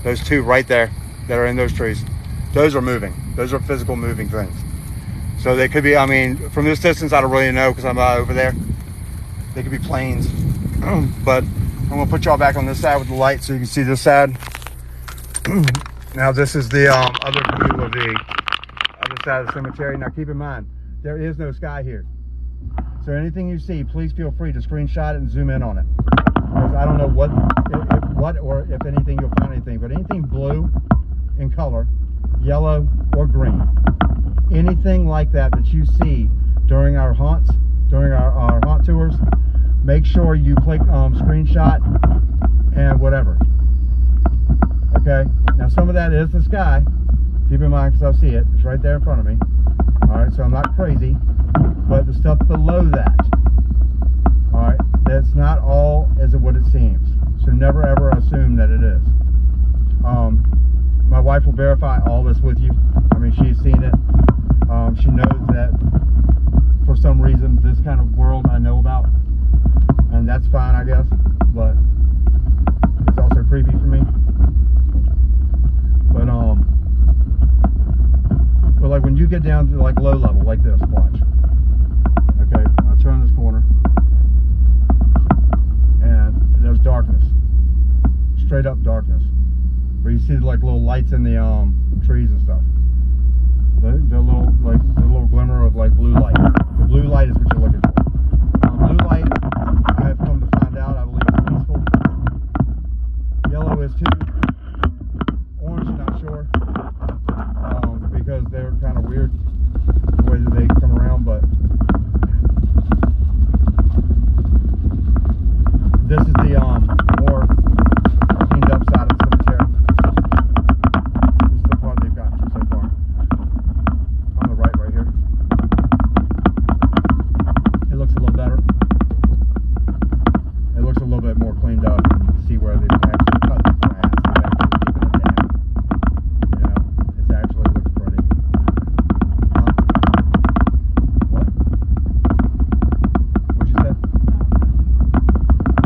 Those two right there that are in those trees. Those are moving. Those are physical moving things. So they could be, I mean, from this distance, I don't really know because I'm not over there. They could be planes. But I'm gonna put y'all back on this side with the light so you can see this side. Now this is the other view of the other side of the cemetery. Now keep in mind, there is no sky here. So anything you see, please feel free to screenshot it and zoom in on it. Because I don't know what or if anything you'll find anything, but anything blue in color, yellow or green, anything like that that you see during our haunts, during our haunt tours, make sure you click screenshot and whatever. Okay, now some of that is the sky. Keep in mind, because I see it. It's right there in front of me. All right, so I'm not crazy, but the stuff below that, all right, that's not all as what it seems. So never ever assume that it is. My wife will verify all this with you. I mean, she's seen it. She knows that for some reason this kind of world I know about, and that's fine, I guess. But it's also creepy for me. But like when you get down to like low level like this, watch. Okay, I'll turn this corner, and there's darkness, straight up darkness, where you see like little lights in the trees and stuff. The little glimmer of like blue light. The blue light is what you're looking for. Blue light, I have come to find out, I believe is peaceful. Yellow is too. Orange, not sure. Because they're kind of weird the way that they come around, but this is the more cleaned up side of the cemetery. This is the part they've gotten to so far. On the right here. It looks a little better. It looks a little bit more cleaned up. You can see where they've actually cut the grass. They've actually taken it down. You know, it's actually looks pretty. What? What'd you say?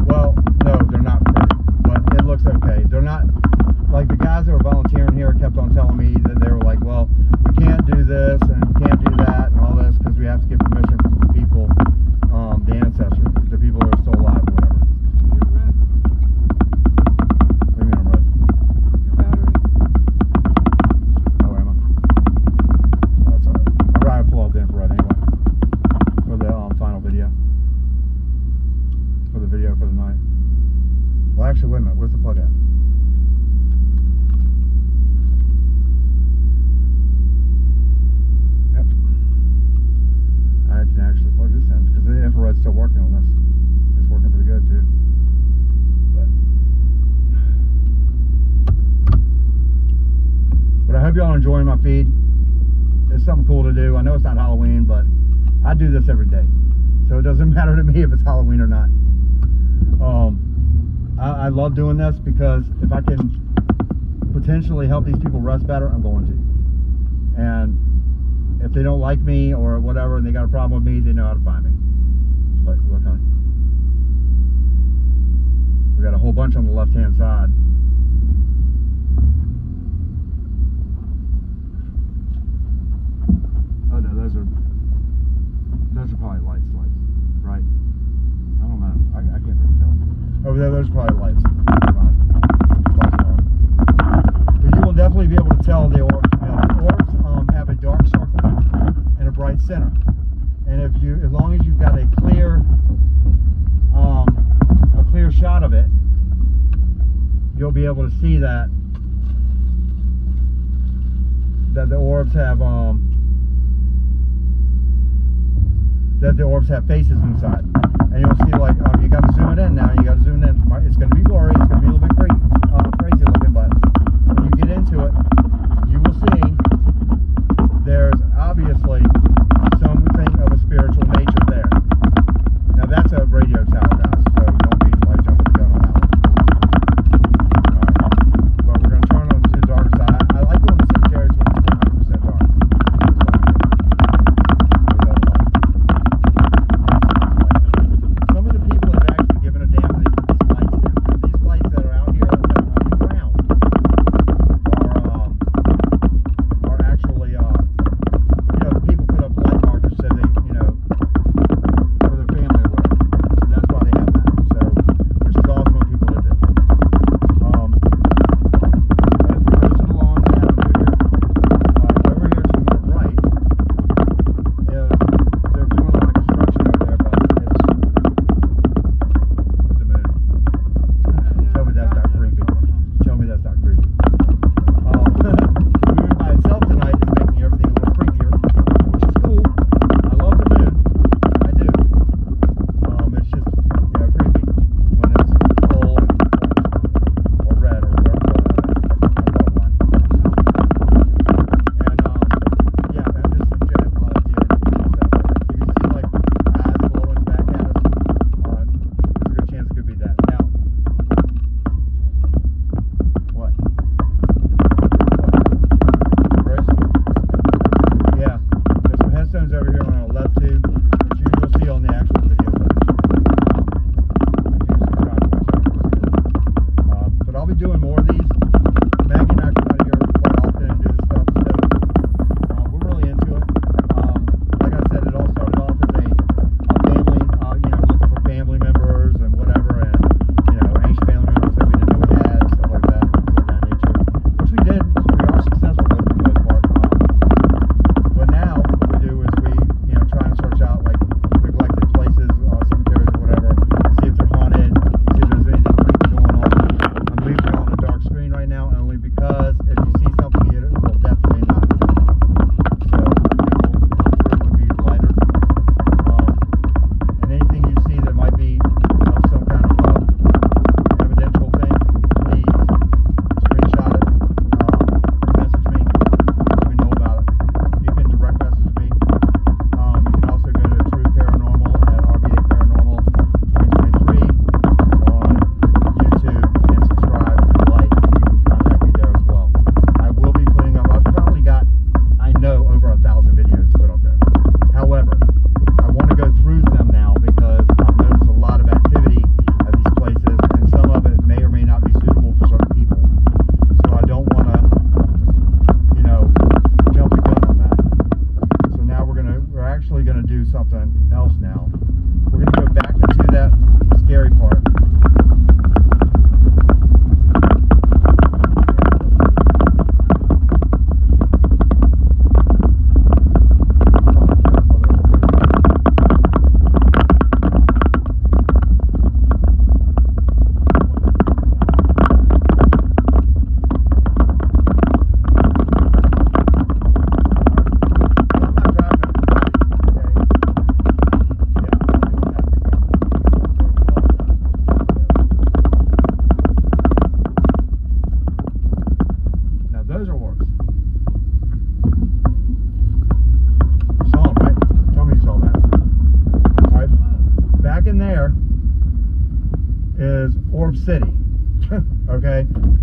Well, no, they're not pretty, but it looks okay. They're not, like the guys that were volunteering here kept on telling me that they were like, well, we can't do this and we can't do that and all this because we have to get permission from the people, the ancestors, the people who are still alive or whatever. You're red. What do you mean I'm red? Your battery. Oh, am I? Oh, that's alright. I'm going to pull out the infrared anyway for the final video. For the video for the night. Well, actually, wait a minute. Where's the plug at? Yep. I can actually plug this in because the infrared's still working on this. It's working pretty good too. But I hope y'all are enjoying my feed. It's something cool to do. I know it's not Halloween, but I do this every day, so it doesn't matter to me if it's Halloween or not. I love doing this because if I can potentially help these people rest better, I'm going to. And if they don't like me or whatever and they got a problem with me, they know how to find me. Look, honey. We got a whole bunch on the left-hand side. Oh no, those are probably lights, right? I don't know. I can't really tell. Over there, those are probably lights. But you will definitely be able to tell the orbs. The orbs have a dark circle and a bright center. And as long as you've got a clear shot of it, you'll be able to see that the orbs have faces inside, and you'll see like you got to zoom it in now. You got to zoom it in. It's going to be blurry. It's going to be a little bit crazy looking, but when you get into it, you will see there's obviously something of a spiritual nature there. Now that's a radio tower, guys, so don't be like jumping the gun on that one. Alright, but we're going to turn on to the dark side. I like going to cemeteries when it's 100% dark. Some of the people have actually given a damn that these lights that are out here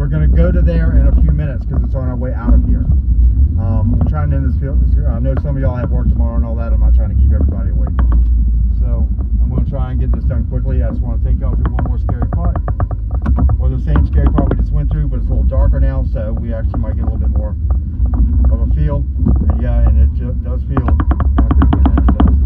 we're going to go to there in a few minutes because it's on our way out of here. I'm trying to end this field. I know some of y'all have work tomorrow and all that. I'm not trying to keep everybody awake. So I'm going to try and get this done quickly. I just want to take y'all through one more scary part. Or the same scary part we just went through, but it's a little darker now, so we actually might get a little bit more of a feel. And yeah, and it just does feel kind of creepy in there. It does.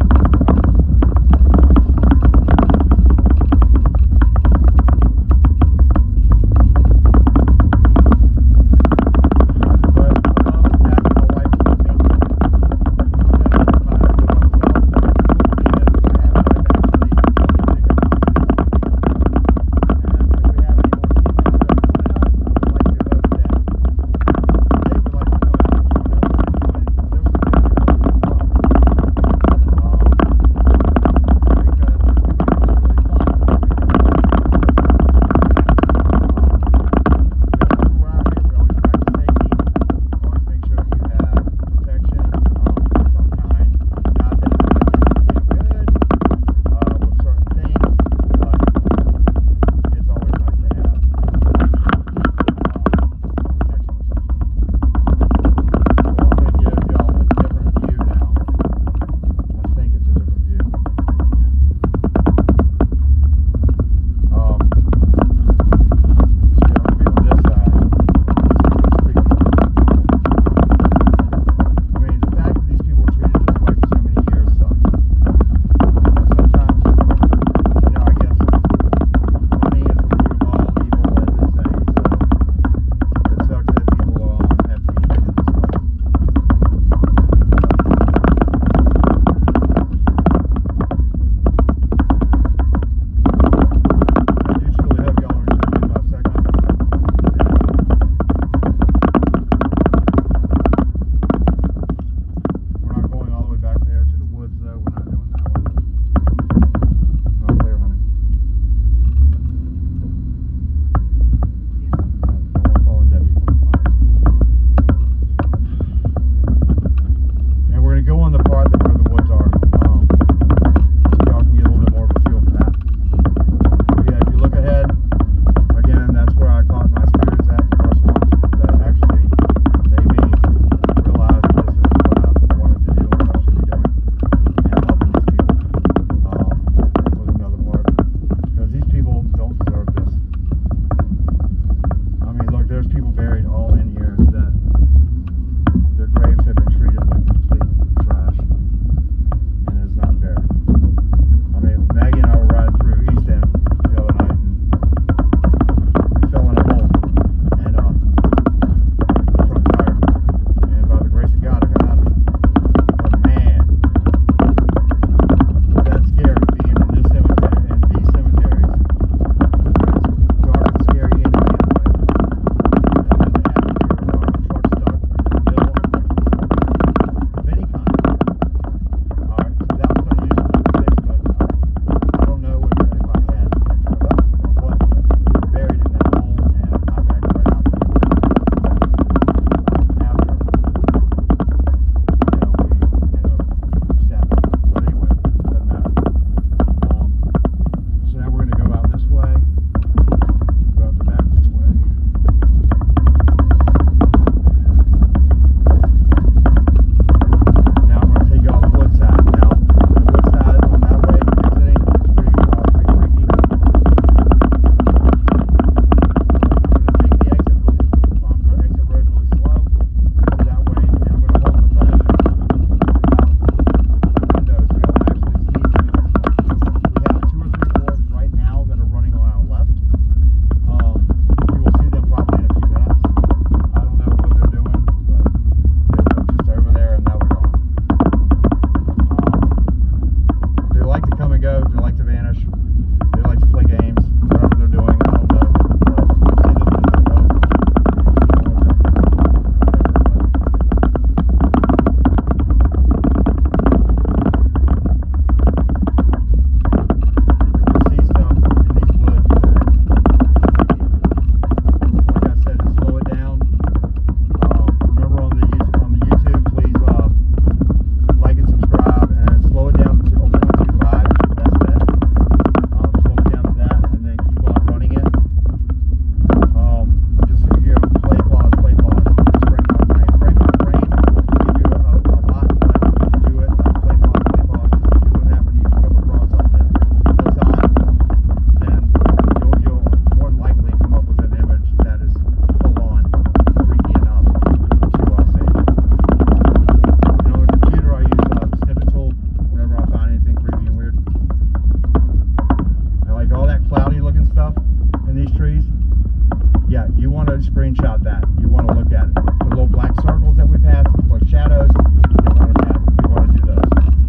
that, you want to look at it. The little black circles that we pass, or shadows, you want to pass. You want to do those.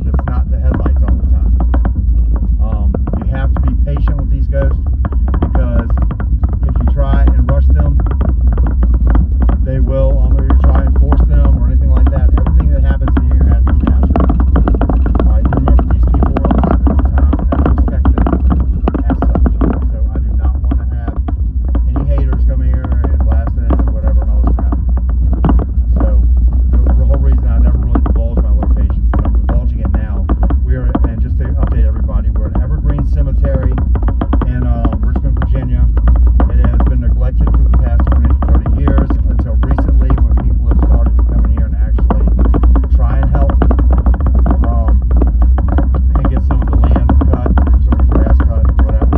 It's not the headlights all the time. You have to be patient with these ghosts, because if you try and rush them, they will, or you try and force them or anything like that, everything that happens in here has to be natural. You remember, these people were alive at the time, and I respect them as such. So I do not want to have any haters come here and blast it and whatever and all this crap. So the whole reason I never really divulged my locations, but I'm divulging it now. And just to update everybody, we're at Evergreen Cemetery in Richmond, Virginia. It has been neglected for the past 20 to 30 years until recently, when people have started to come in here and actually try and help and get some of the land cut, some of the grass cut, whatever.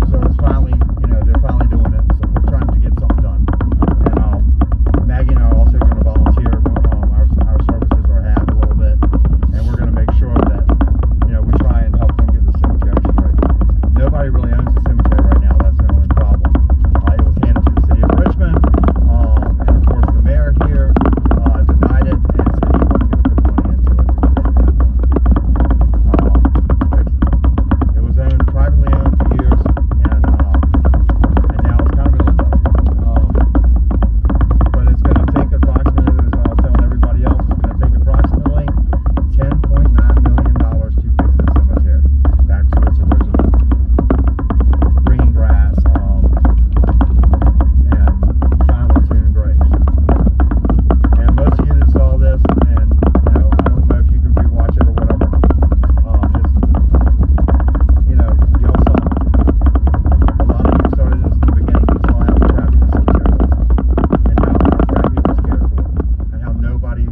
So it's finally, they're finally doing it. So we're trying to get something done. And Maggie and I are also going to volunteer. Our services are half a little bit, and we're going to make sure that we try and help them get the cemetery straight. Nobody really owns the cemetery right now. That's the only problem. It was handed to the city of Richmond, and of course the mayor here denied it and said he wasn't going to put money into it because they didn't have money. It was privately owned for years, and now it's kind of in limbo. But it's going to take approximately, as I was telling everybody else, it's going to take approximately $10.9 million to fix this cemetery back to its original green grass and finely tuned graves. And most of you that saw this, and I don't know if you can rewatch it or whatever, y'all saw a lot of you started this in the beginning. You saw how crappy the cemetery was, and how crappy it was cared for, and how nobody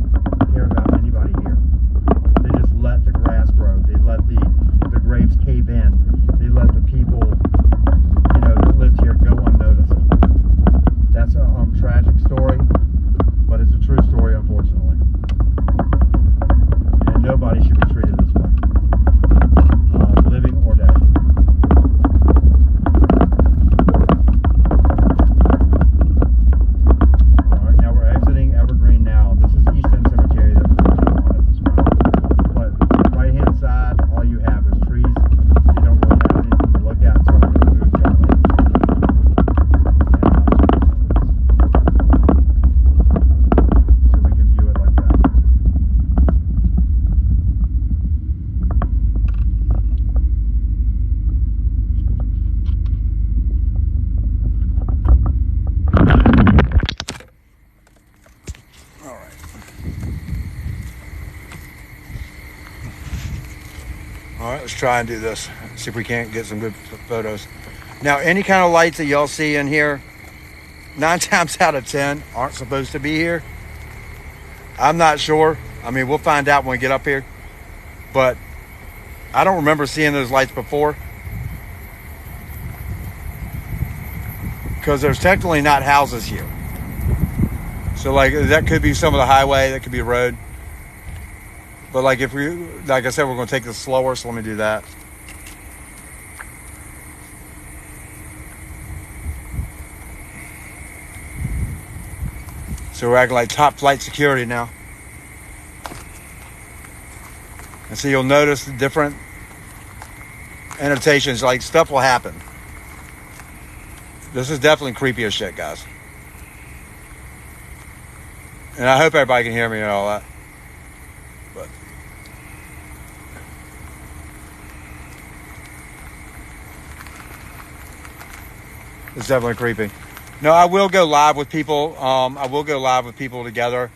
cared about anybody here. They just let the grass grow. They let the graves cave in. They let the people, that lived here go unnoticed. That's a tragic story, but it's a true story, unfortunately. And nobody should be treated this way, living or dead. All right, now we're exiting Evergreen now. This is East End Cemetery that we're on at this moment. But right hand side, all you have is trees. So you don't really have anything to look at, so I'm going to move y'all into so we can view it like that. All right. All right, let's try and do this. See if we can't get some good photos. Now, any kind of lights that y'all see in here, 9 times out of 10 aren't supposed to be here. I'm not sure. I mean, we'll find out when we get up here. But I don't remember seeing those lights before, because there's technically not houses here. So like, that could be some of the highway, that could be a road. But like, if we, like I said, we're going to take this slower, so let me do that. So we're acting like top flight security now. And so you'll notice the different annotations, like stuff will happen. This is definitely creepy as shit, guys. And I hope everybody can hear me and all that. But it's definitely creepy. No, I will go live with people. I will go live with people together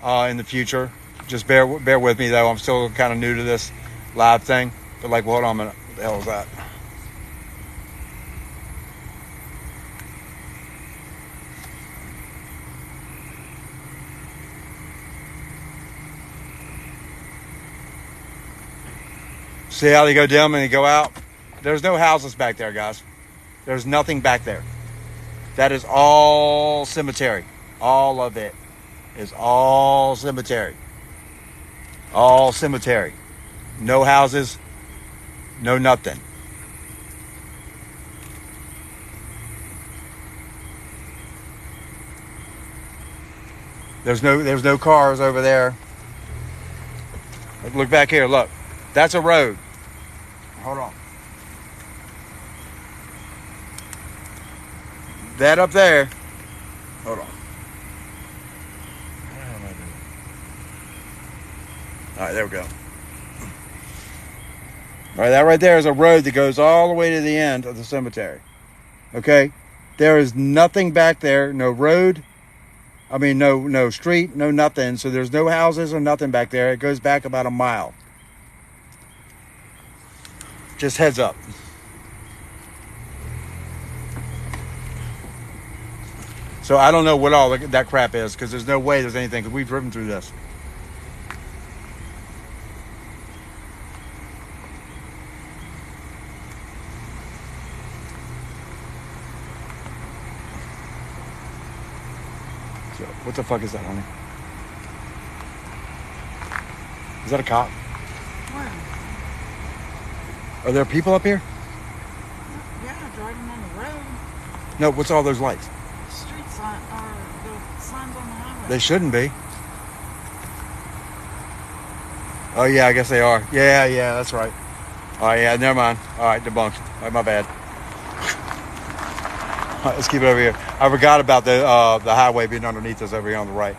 in the future. Just bear with me, though. I'm still kind of new to this live thing. But like, hold on a minute. What the hell is that? See how they go dim and they go out? There's no houses back there, guys. There's nothing back there. That is all cemetery. All of it is all cemetery. All cemetery. No houses. No nothing. There's no cars over there. Look back here. Look, that's a road. Hold on. That up there. Hold on. All right, there we go. All right, that right there is a road that goes all the way to the end of the cemetery. Okay? There is nothing back there, no road. I mean, no street, no nothing. So there's no houses or nothing back there. It goes back about a mile. Just heads up. So I don't know what all that crap is, because there's no way there's anything, because we've driven through this. So what the fuck is that, honey? Is that a cop? Where? Are there people up here? Yeah, driving on the road. No, what's all those lights? Street sign, or the signs on the highway. They shouldn't be. Oh, yeah, I guess they are. Yeah, that's right. All right, yeah, never mind. All right, debunked. All right, my bad. All right, let's keep it over here. I forgot about the highway being underneath us over here on the right.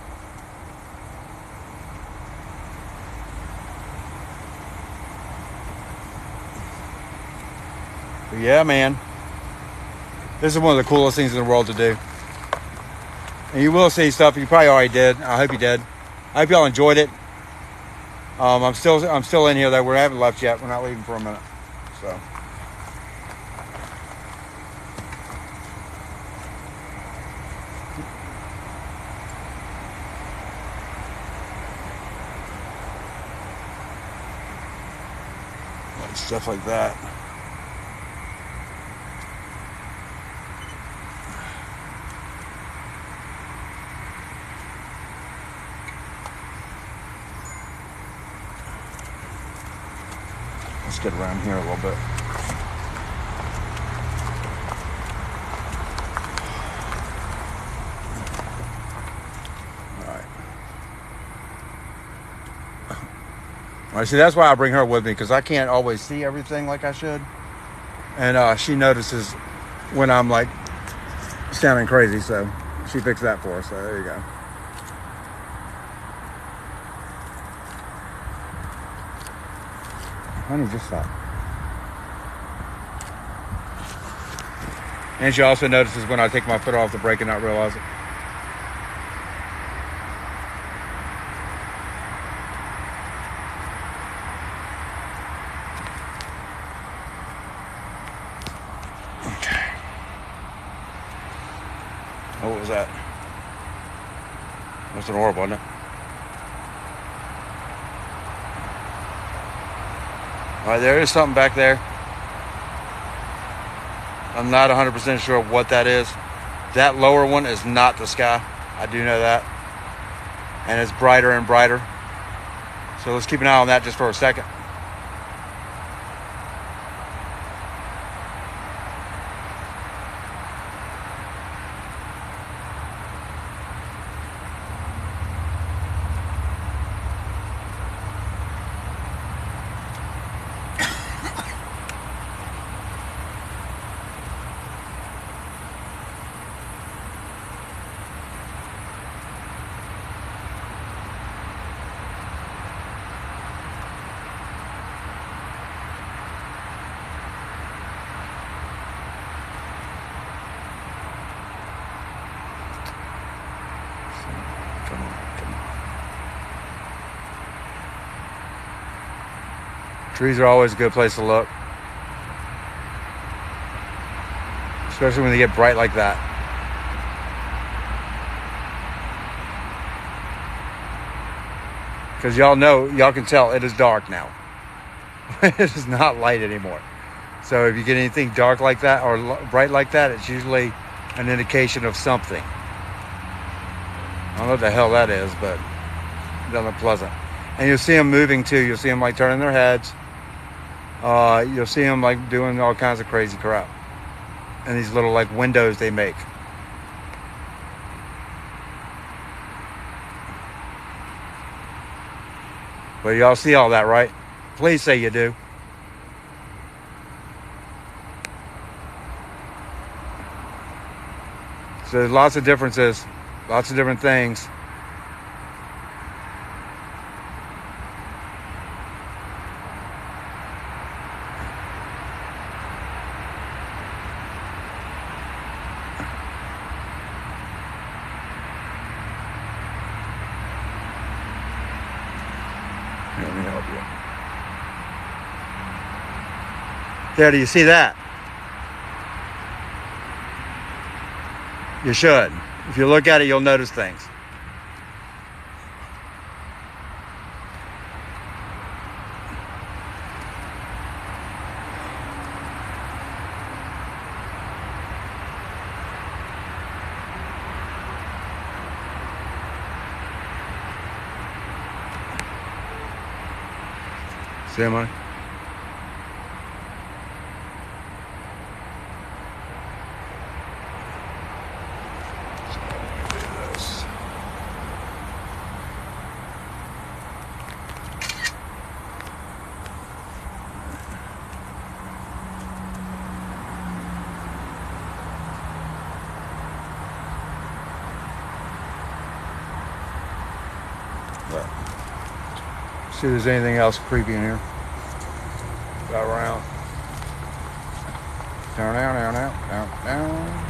But yeah, man. This is one of the coolest things in the world to do. And you will see stuff you probably already did. I hope you did. I hope y'all enjoyed it. I'm still in here though. We haven't left yet. We're not leaving for a minute. So. Stuff like that. Let's get around here a little bit. All right, see, that's why I bring her with me, because I can't always see everything like I should. And she notices when I'm like sounding crazy, so she fixed that for us. So there you go. Honey, just stop. And she also notices when I take my foot off the brake and not realize it. Oh, what was that? That's an orb, wasn't it? All right, there is something back there. I'm not 100% sure what that is. That lower one is not the sky. I do know that. And it's brighter and brighter. So let's keep an eye on that just for a second. Trees are always a good place to look. Especially when they get bright like that. Because y'all can tell it is dark now. It is not light anymore. So if you get anything dark like that or bright like that, it's usually an indication of something. I don't know what the hell that is, but it doesn't look pleasant. And you'll see them moving too. You'll see them like turning their heads. You'll see them like doing all kinds of crazy crap. And these little like windows they make. But y'all see all that, right? Please say you do. So there's lots of differences, lots of different things. Let me help you. There, do you see that? You should. If you look at it, you'll notice things. See him, honey? See if there's anything else creepy in here. Got around. Down, down, down, down, down, down.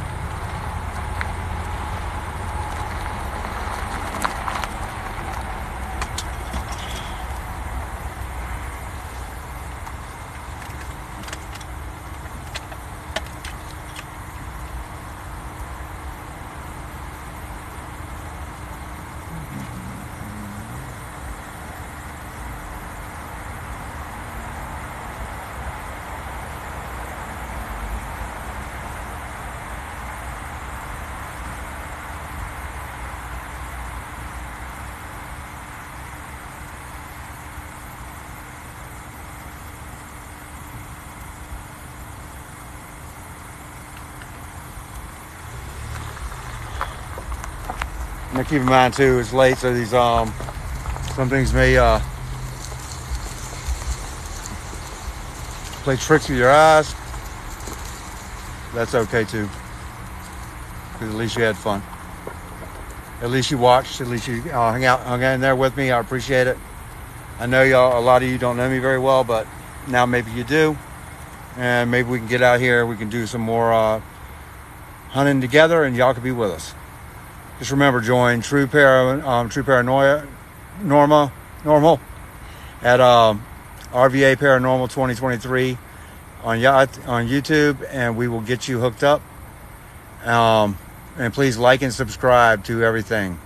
Now keep in mind too, it's late, so these some things may play tricks with your eyes. That's okay too, because at least you had fun. At least you watched. At least you hung in there with me. I appreciate it. I know y'all. A lot of you don't know me very well, but now maybe you do, and maybe we can get out here. We can do some more hunting together, and y'all can be with us. Just remember, join True Paranormal at RVA Paranormal 2023 on YouTube, and we will get you hooked up. And please like and subscribe to everything.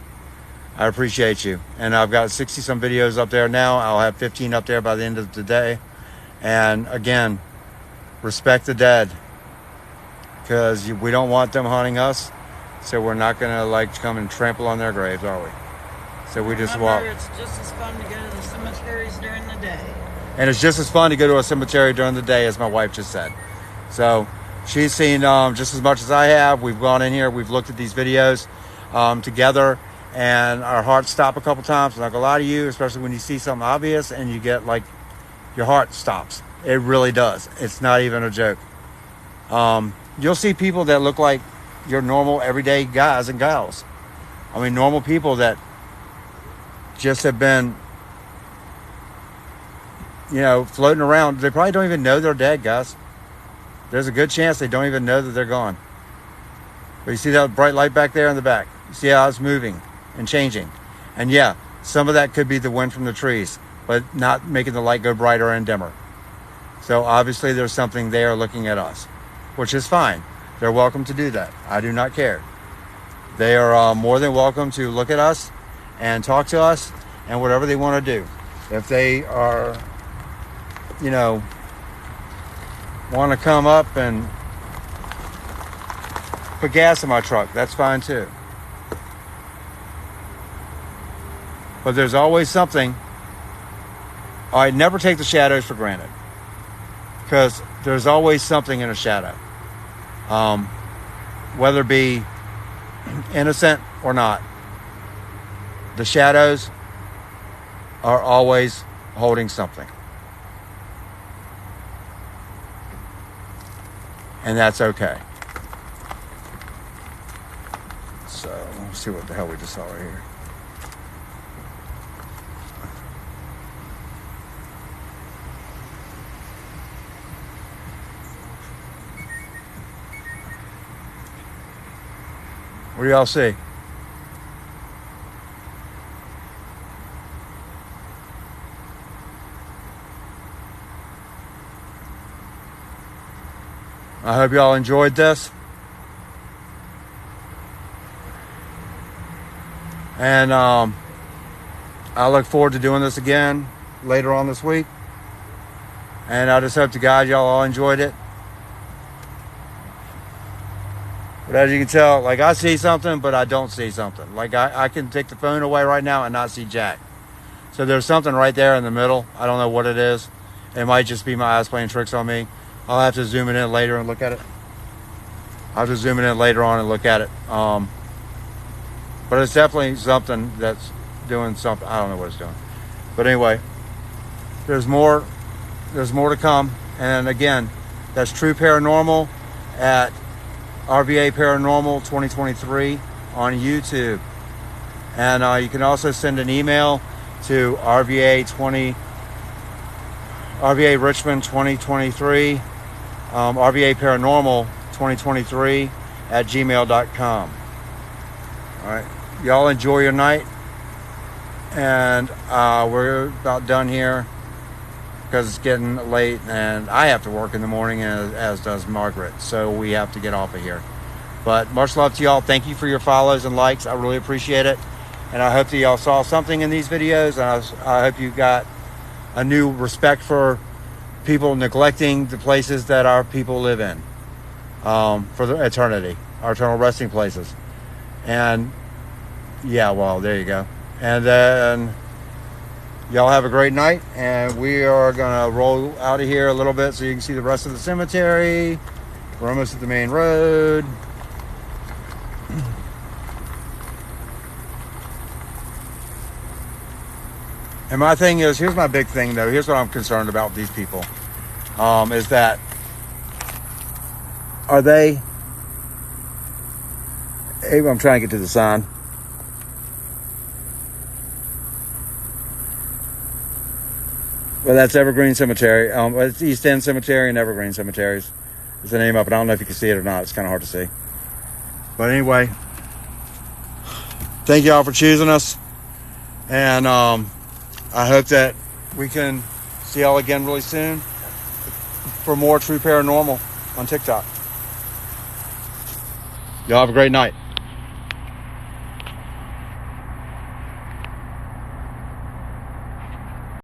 I appreciate you. And I've got 60 some videos up there now. I'll have 15 up there by the end of the day. And again, respect the dead, because we don't want them hunting us. So we're not going to come and trample on their graves, are we? So we just walk. It's just as fun to go to the cemeteries during the day. And it's just as fun to go to a cemetery during the day, as my wife just said. So she's seen just as much as I have. We've gone in here. We've looked at these videos together. And our hearts stop a couple times. I'm not going to lie to you, especially when you see something obvious and you get your heart stops. It really does. It's not even a joke. You'll see people that look like your normal everyday guys and gals. I mean, normal people that just have been, floating around. They probably don't even know they're dead, guys. There's a good chance they don't even know that they're gone. But you see that bright light back there in the back? You see how it's moving and changing? And yeah, some of that could be the wind from the trees, but not making the light go brighter and dimmer. So obviously there's something there looking at us, which is fine. They're welcome to do that. I do not care. They are more than welcome to look at us and talk to us and whatever they want to do. If they are, want to come up and put gas in my truck, that's fine too. But there's always something. I never take the shadows for granted, because there's always something in a shadow. Whether it be innocent or not, the shadows are always holding something. And that's okay. So, let's see what the hell we just saw right here. What do y'all see? I hope y'all enjoyed this. And I look forward to doing this again later on this week. And I just hope to God y'all all enjoyed it. But as you can tell, like, I see something, but I don't see something. Like, I can take the phone away right now and not see jack. So there's something right there in the middle. I don't know what it is. It might just be my eyes playing tricks on me. I'll have to zoom it in later and look at it. I'll have to zoom it in later on and look at it. But it's definitely something that's doing something. I don't know what it's doing. But anyway, there's more to come. And again, that's True Paranormal at RVA Paranormal 2023 on YouTube. And you can also send an email to RVA Richmond 2023, RVA Paranormal 2023 at gmail.com. All right. Y'all enjoy your night. And we're about done here because it's getting late and I have to work in the morning, as does Margaret. So we have to get off of here. But much love to y'all. Thank you for your follows and likes. I really appreciate it. And I hope that y'all saw something in these videos. And I hope you got a new respect for people neglecting the places that our people live in for the eternity, our eternal resting places. And yeah, well, there you go. And then y'all have a great night, and we are gonna roll out of here a little bit so you can see the rest of the cemetery. We're almost at the main road. And my thing is, here's my big thing though. Here's what I'm concerned about with these people. Is that, are they, I'm trying to get to the sign. Well, that's Evergreen Cemetery. It's East End Cemetery and Evergreen Cemeteries. It's the name up, and I don't know if you can see it or not. It's kind of hard to see. But anyway, thank y'all for choosing us. And I hope that we can see y'all again really soon for more True Paranormal on TikTok. Y'all have a great night.